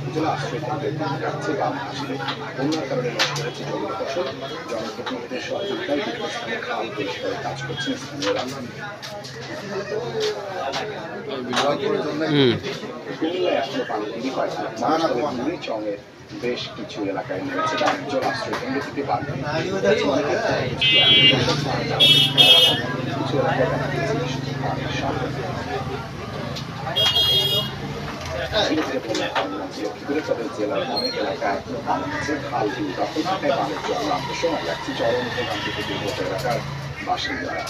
উপজেলা আশ্রয় কেন্দ্রের যাচ্ছে বাম আসলে বন্যার কারণে নষ্ট হয়েছে জমি ফসল। জনপ্রতিনিধিদের সহযোগিতায় বিভিন্ন খাল পরিষ্কারের কাজ করছেন স্থানীয়রা। কুমিল্লায় এখনো পানিগুলি কয়েকটি চঙের বেশ কিছু এলাকায় নেমেছে বাণিজ্য আশ্রয় কেন্দ্র থেকে পানি। কিছু এলাকায় তবে জেলার অনেক এলাকায় এখনো পানি আছে। খাল বিল দখল থাকায় পানির জল নামতে সময় লাগছে চরম ভোগান্তিতে দুর্গত এলাকার বাসিন্দারা।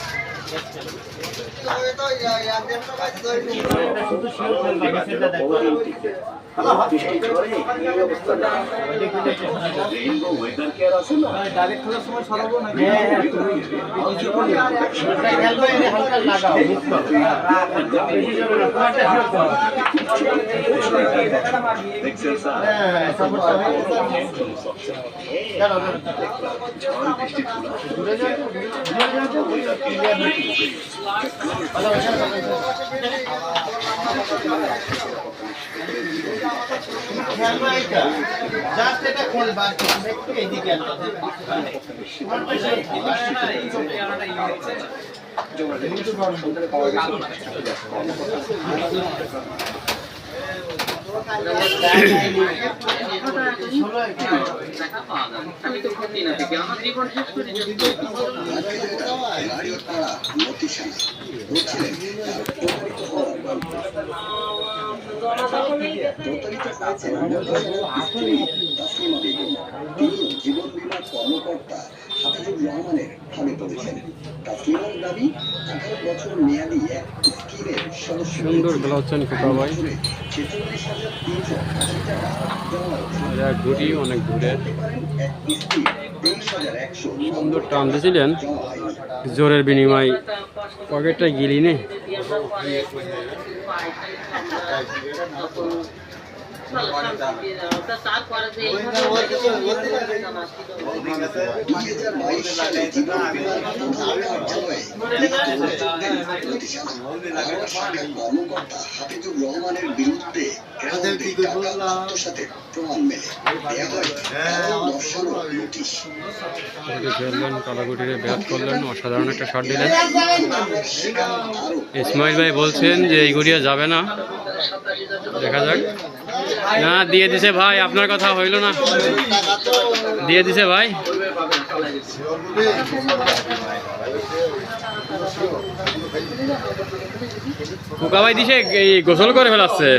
জাস্ট এটা খেলবা এইদিকে আমি তো ক্ষতি না থেকে আমার জীবন শেষ করে জীবন বীমার কর্মকর্তা হাফিজুর রহমানের ভাবে পড়েছেন। তাসলিমার দাবি 18 বছর মেয়াদী এক স্কিমের সদস্য সুন্দর খেলা হচ্ছেন খোকা ভাই, 46,380 টাকা জমা ঘুরি অনেক দূরে। এক কিস্তি 23,100 সুন্দর টান দিয়েছিলেন, জোরের বিনিময় পকেটটা গিলি নে। তারপরে যে কর্মকর্তা হাফিজুর রহমানের বিরুদ্ধে সাথে প্রমাণ মেলে দেওয়া হয় দর্শানো নোটিশ। খেললেন, কালাগুটিরে ব্যাট করলেন, অসাধারণ একটা শট দিলেন। ইসমাইল ভাই বলছেন যে এই গুড়িয়া যাবে না, দেখা যাক। না, দিয়ে দিছে ভাই, আপনার কথা হইল না, দিয়ে দিছে ভাই। খোকা ভাই দিছে, এই গোসল করে ফেলাচ্ছে।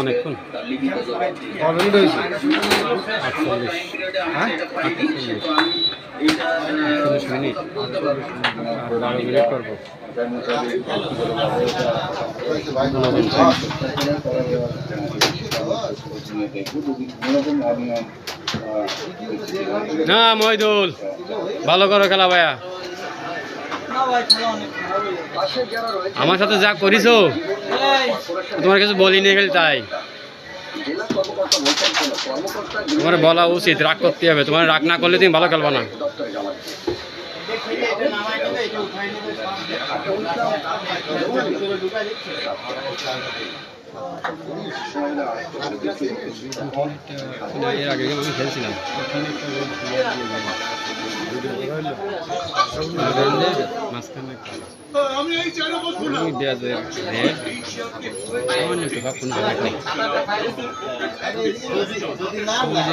অনেকক্ষণ মিনিট করবো। নিয়ে দেখবো যদি কোনোরকম অনিয়ম না মহিদুল ভালো করো খেলা ভাইয়া। আমার সাথে যা করিছো তোমার কিছু বলিনি গেলে তাই জেলা কর্মকর্তা বলছেন কোনো কর্মকর্তা তোমার বলা উচিত, রাগ করতে হবে। তোমার রাগ না করলে তুমি ভালো খেলবা না। দপ্তরে জমা দিচ্ছে। এর আগে আমি খেলছিলাম মাঝখানে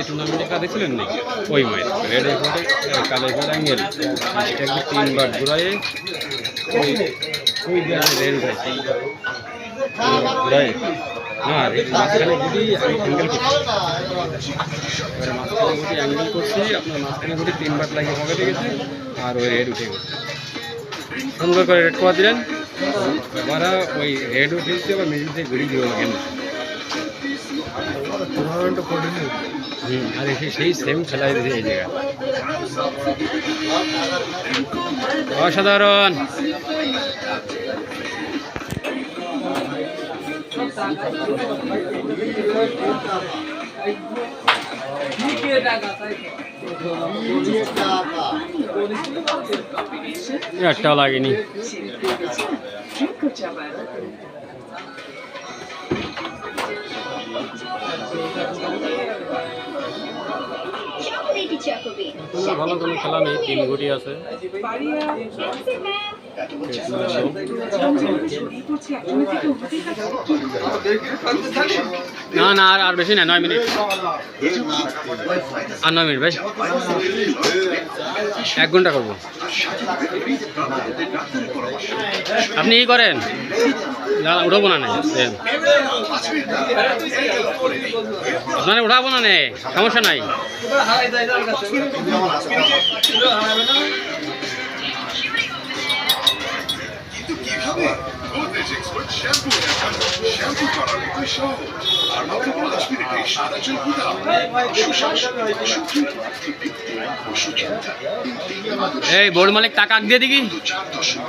টুর্নামেন্টে দেখছিলেন না ওই মায়ের রেড কালে অ্যাঙ্গেল একটু 3 বার ঘুরাই ওই রেড উঠাইছি ঘুরাই না মাঝখানে গুটি অ্যাঙ্গেল করছি, এবারে মাঝখানে গুটি অ্যাঙ্গেল করছি, আপনার মাঝখানে গুটি 3 বার লাগিয়ে পকেটে গেছে আর ওই রেড উঠে গেছে। সুন্দর করে রেড করে দিলেন, এবার ওই রেড উঠেছে আবার মিডিল থেকে ঘুরি দিয়ে গেল। আর সেই সেম খেলাই দিয়েছে এই জায়গায়। অসাধারণ। একটাও লাগেনি। ভালো কোনো খেলা নেই, 3 গুটি আছে। না না আর বেশি না, 9 মিনিট আর 9 মিনিট ভাই, 1 ঘন্টা করবো। আপনি ই করেন উঠাবো না, আপনার উঠাবো না, সমস্যা নাই। এই বোর্ড মালিক টাকা দিয়ে দিকি,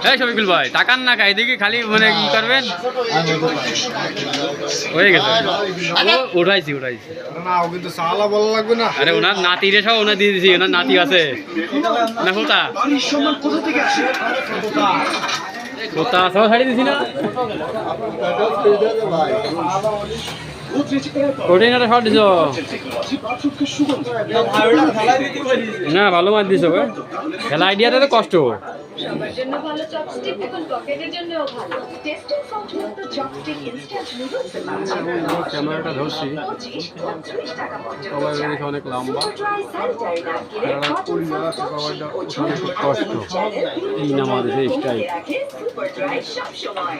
এই শফিকুল ভাই টাকার না খাই দিকে খালি মানে কি করবেন হয়ে গেছে। উঠাইছি আরে ওনার নাতি রে সব ওনার দিয়ে দিছি, ওনার নাতি আছে না কোথা কোথা সব ছাড়ি দিছি না, কঠিনটা শট দিছ না, ভালো মার দিছ। খেলা আইডিয়াটা তো কষ্ট। সবার জন্য ভালো চপস্টিক, এখন পকেটের জন্যও ভালো। টেস্টিং সল্ট মুক্ত চপস্টিক ইনস্ট্যান্ট নুডলস ক্যামেরাটা ধরছি, 25-30 টাকা পর্যন্ত। সবাই দেখে অনেক লম্বা, সুপার ড্রাই স্যানিটারি ন্যাপকিনে কটন কষ্ট এই নামা দিছে স্টাইল। সুপার ড্রাই সব সময়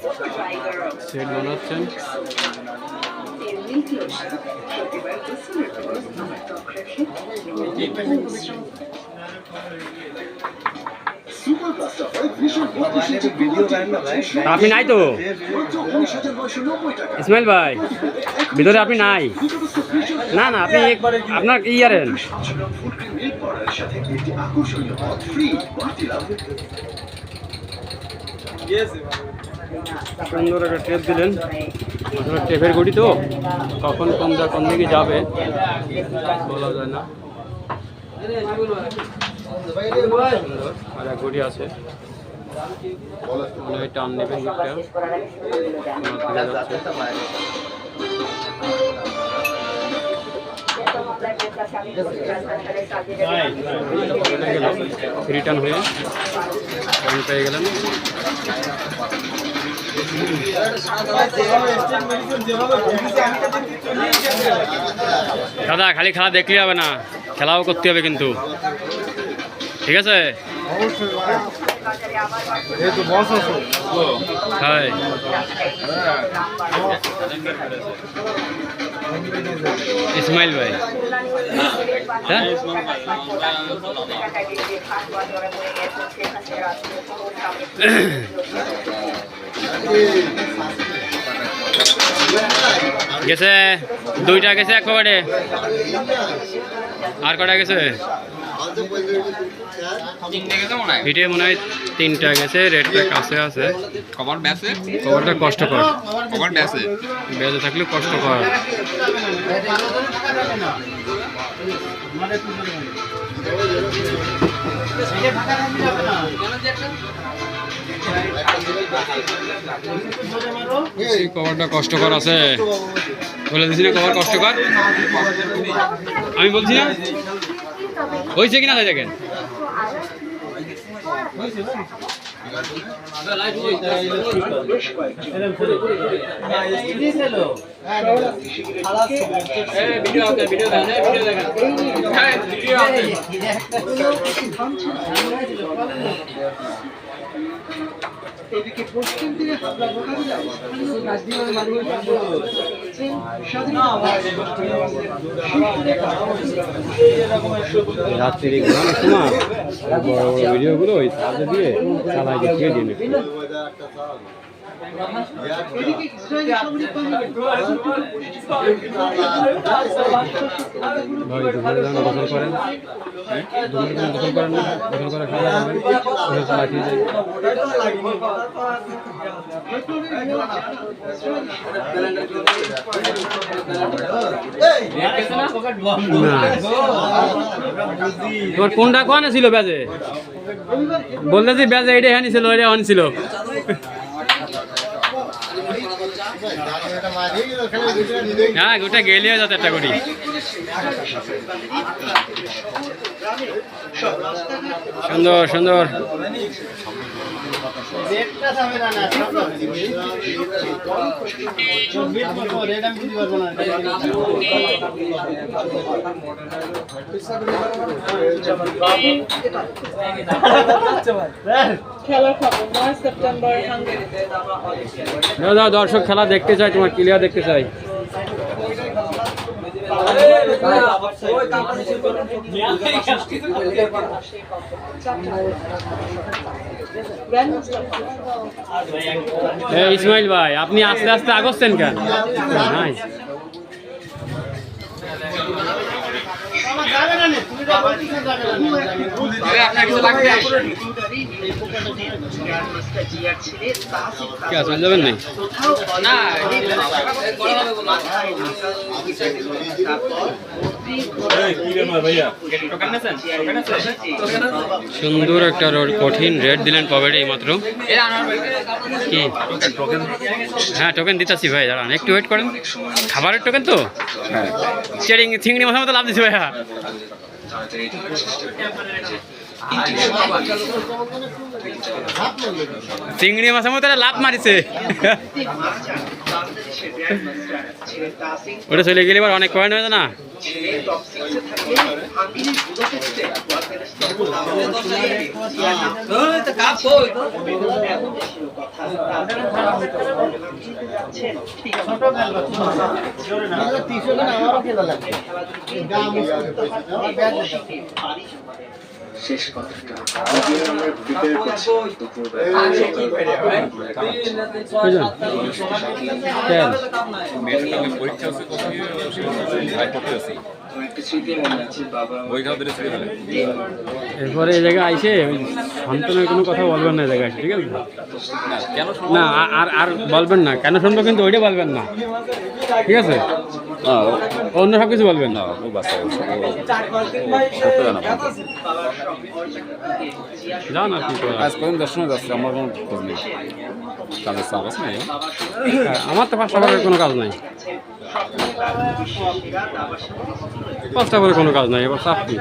সুপার ড্রাই গার্ল সেট বানাচ্ছেন মিল্ক লোশন প্রতিবার গোসলের পর আমার ত্বক রাখে আপনি নাই তো ইসমাইল ভাই, ভিতরে আপনি নাই? না না আপনি আপনার কি ইয়ারেন সুন্দর একটা টেপ দিলেন। আসলে টেপের গুটি তো কখন কোন দিকে যাবে বলা যায় না। আর এক গুটি আছে, মনে হয় টান নেবেন গুটিটা যাচ্ছে। রিটার্ন হয়ে পেয়ে গেলেন। দাদা খালি খেলা দেখলে হবে না, খেলাও করতে হবে কিন্তু, ঠিক আছে? হ্যাঁ ইসমাইল ভাই, হ্যাঁ গেছে 2টা গেছে এক পকেটে। আর কটা গেছে? হিটে মনে হয় 3টা গেছে। রেডটা কাছে আছে। কভারটা কষ্টকর। বেজে থাকলে কষ্টকর। কভারটা কষ্টকর আছে, বলে দিছি না কভার কষ্টকর। আমি বলছি না হয়েছে কিনা তাই দেখেন। এদিকে পশ্চিম দিকে হাবলা মোকাবিলা রাত্রির ঘুমানোর সময় বড় বড় ভিডিওগুলো ওই ছাদে দিয়ে চালাই দিয়ে দিয়ে এদিকে ইসরায়েলি সামরিক বাহিনী ভাই দুপুরে যেন গোসল করেন, দুপুরে যেন গোসল করেন না, গোসল করে খাওয়া যাবে, গোসল চালাই দিয়ে যাই। তোমার কোনটা কোয়ানে ছিল ব্যাজে? বলতে যে ব্যাজে এটা হ্যানি ছিল, এটা হ্যানি ছিল। হ্যাঁ গোটা গেলিয়ে যাতে একটা করি। সুন্দর সুন্দর। দাদা দর্শক খেলা দেখতে চাই, তোমার ক্লিয়ার দেখতে চাই। ইসমাইল ভাই আপনি আস্তে আস্তে আগচ্ছেন কেন? চলে যাবেন নাই? সুন্দর একটা কঠিন রেট দিলেন পকেটে এইমাত্র। কি হ্যাঁ টোকেন দিতেছি ভাই, দাঁড়ান একটু ওয়েট করেন। খাবারের টোকেন তো চিংড়ি মাছের মতো লাভ দিচ্ছি ভাইয়া। চিংড়ি মাছের মতো লাভ মারিছে। ওটা চলে গেলে এবার অনেক কয়েন হয়ে যায় না। শেষ কথাটা এরপরে এই জায়গায় আইসে সন্তানের কোনো কথা বলবেন না, জায়গায় ঠিক আছে না, আর বলবেন না কেন শুনবো, কিন্তু ওইটা বলবেন না ঠিক আছে, অন্য সব কিছু বলবেন না। যান আপনি আজ পর্যন্ত দর্শনে যাচ্ছে, আমার কোনো খোঁজ নেই, কাজের চাপ আছে না। আমার তো 5টা পরে কোনো কাজ নাই, 5টা পরে কোনো কাজ নাই, এবার চাপ কি।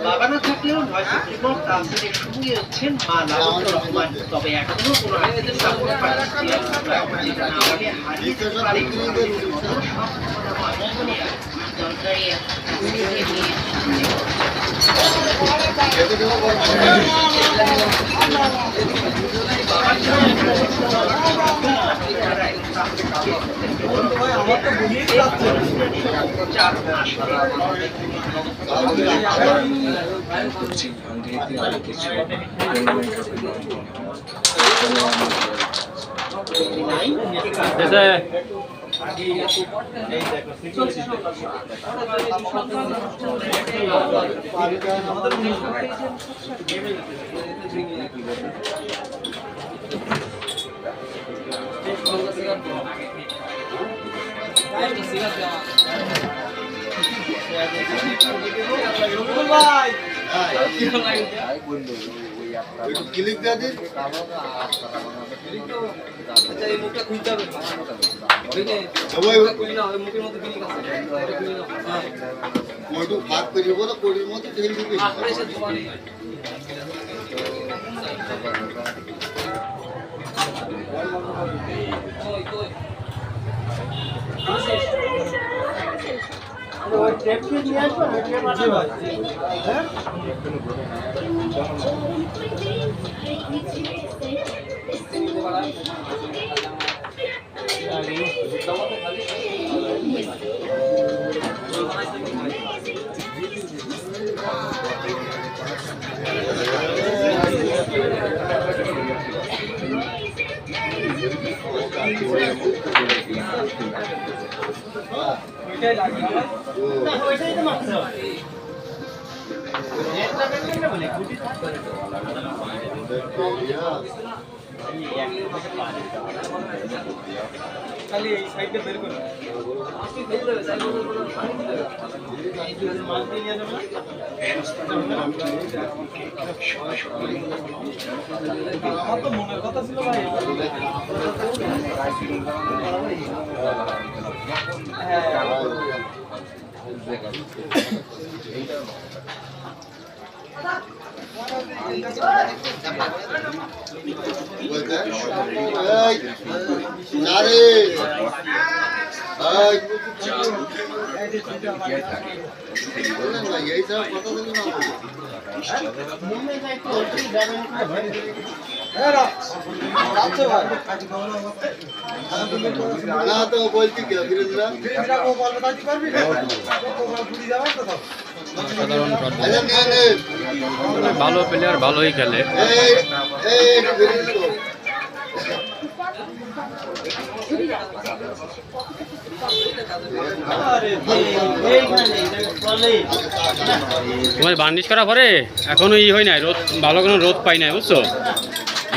বাগানো থাকলেও 9 সেপ্টেম্বর তাসিরের সঙ্গে হচ্ছেন মা লাবণ্য রহমান। তবে এখনো কোনো আর্থিক সাপোর্ট পাচ্ছেন না, যেটা না হলে হারিয়ে যেতে পারে সব ক্লিক দিয়ে দিন মোটু ভাগ করি বলো করির মতো ঢেল দিবি খালি এই সাইডে বের করে আমার তো মনের কথা ছিল ভাই তো বলছি ভালো প্লেয়ার ভালোই খেলে। তোমার বার্নিশ করা পরে এখনো ই হয় নাই, রোদ ভালো কোনো রোদ পাই নাই বুঝছো,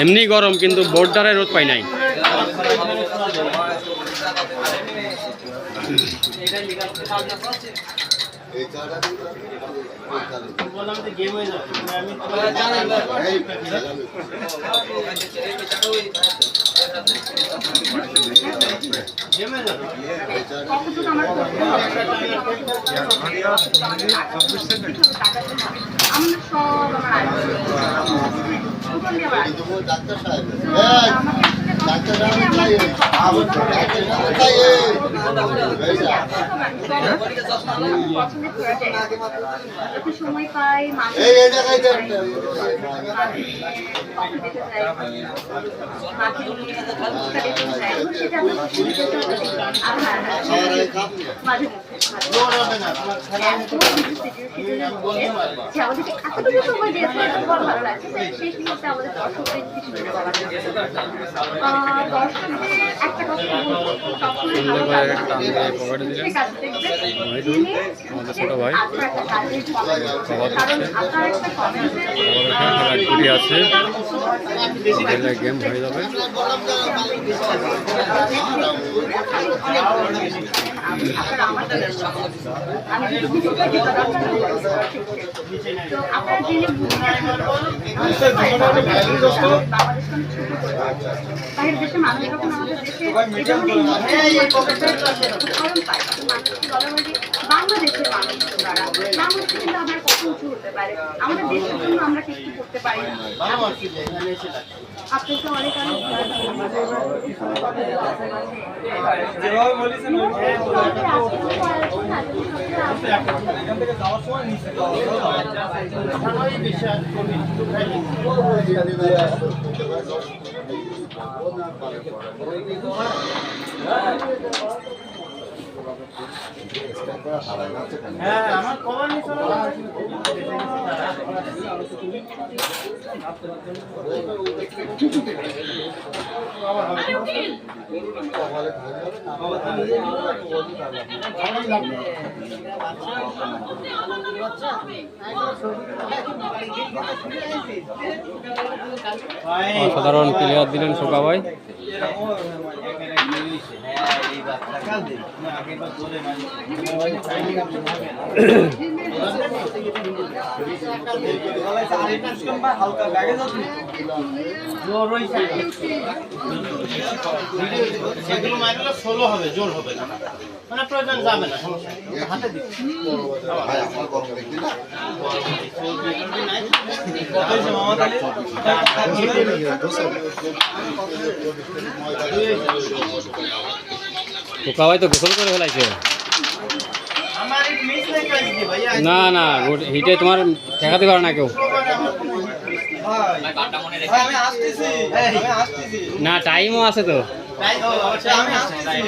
এমনি গরম কিন্তু বোর্ডারে রোদ পাই নাই। ডাক্তার সাহেব ডাক্তার সময় পাই আমাদেরকে এতটুকু সময় দিয়েছে ভালো লাগছে, সেই মুহূর্তে আমাদের দর্শকদের কিছু দর্শকদের একটা কথা সবসময় ভালো লাগে ছোট ভাই কারণ আপনার একটা কমেন্ট আছে, গেম হয়ে যাবে। আপনারা জেনে বাইরের দেশের মানুষ যখন আমাদের দেশে বাংলাদেশের মানুষ তারা বাংলাদেশে কিন্তু আমরা কত উঁচু হতে পারে, আমাদের দেশের জন্য আমরা কিছু করতে পারি না। আপনাকে অনেক হ্যাঁ আমার কভার নিয়ে চলো অসাধারণ প্লেয়ার দিলেন শোকা ভাই। সেগুলো মাইক্রো 16 হবে, জোর হবে না, মানে প্রয়োজন যাবে না, হাতে দিচ্ছি শোকা ভাই তো গোসল করে ফেলাইছে। আমার এক মিস নাই কাজকে ভাইয়া, না না হিটে তোমার ঠেকাতে পারে না কেউ। আমি আসতেছি, আমি আসতেছি না টাইমও আছে তো, তাই ও আচ্ছা আমি আসতেছি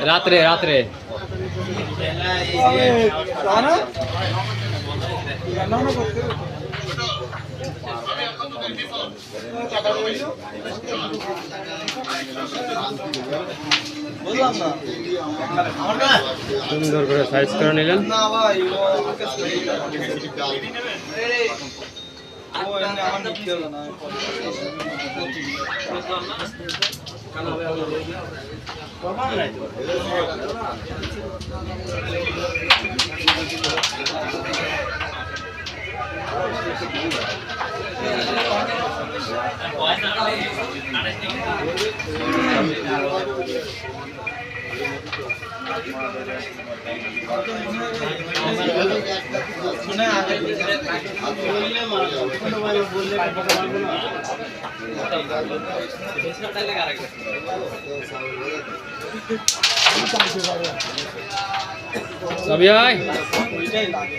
রাত্রে রাত্রে। বললাম না সুন্দর করে সাইজ করে নিলেন। না ভাই ও এমনি আমার নিতে হলো না প্রমাণ নাই তো। শুনে আগে বললে বললে সবই হয় ওইটাই লাগে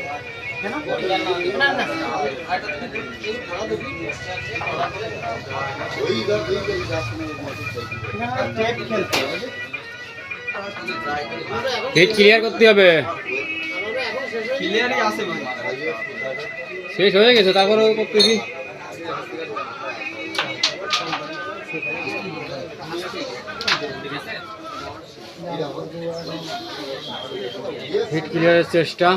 না না হিট ক্লিয়ার করতে হবে। ক্লিয়ারই আছে ভাই, শেষ হয়ে গেছে তারপরেও করতেছি। হিট ক্লিয়ারের চেষ্টা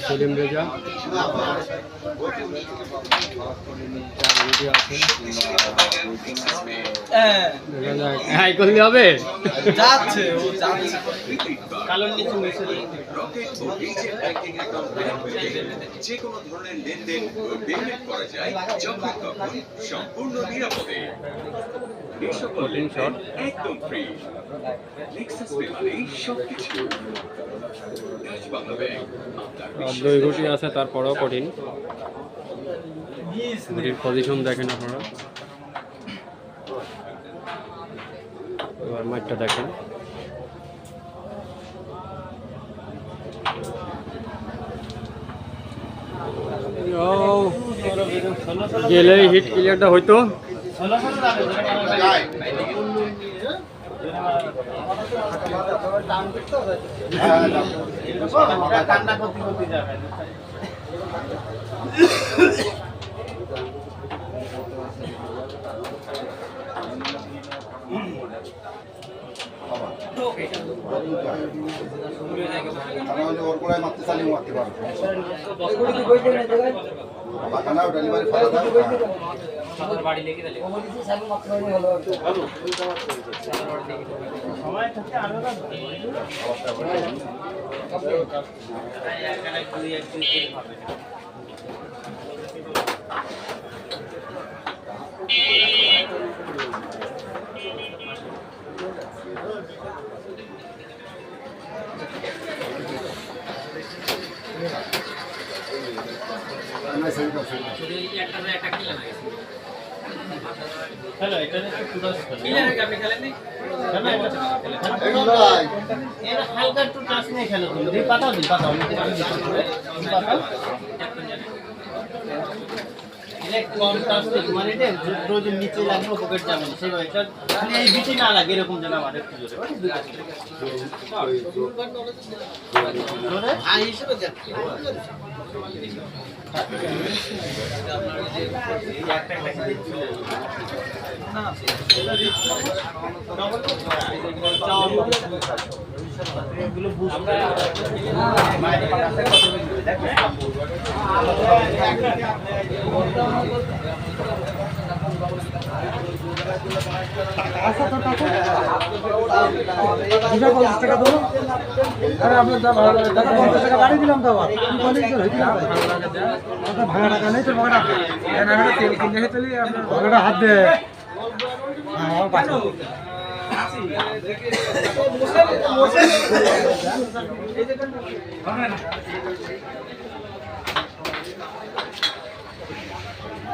সেলিম রেজা হাই করলে হবে। যাচ্ছে ও যাচ্ছে কালোর নিচে মিশে রকেট ও ডিজেল ব্যাংকিং অ্যাকাউন্ট যে কোনো ধরনের লেনদেন ও পেমেন্ট করা যায় যখন তখন সম্পূর্ণ নিরাপদে। এই সকল লেনদেন একদম ফ্রি। নেক্সাস পে মানেই সবকিছু। ডাচ বাংলা ব্যাংক আপনার 2 ঘটি আছে তারপরেও কঠিন। ঘটির পজিশন দেখেন আপনারা, এবার মাঠটা দেখেন। গেলেই হিট ক্লিয়ারটা হইতো। কান্না করতে করতে যাবে সময় থাকে আলাদা হ্যালো এটা একটু পুরো আপনি খেলেন নি এটা হালকা একটু টাচ নিয়ে খেলো তুমি দি পাতাও কম প্লাস্টিক মানে রোজের নিচে লাগবে পকেট যাবে না সেভাবে এটা মানে এই বিটি না লাগে এরকম যেন আমাদের একটু জোরে আই হিসেবে যাচ্ছে ভাঙা টাকা নেই তো তেল কিনে ভাঙাটা হাত দে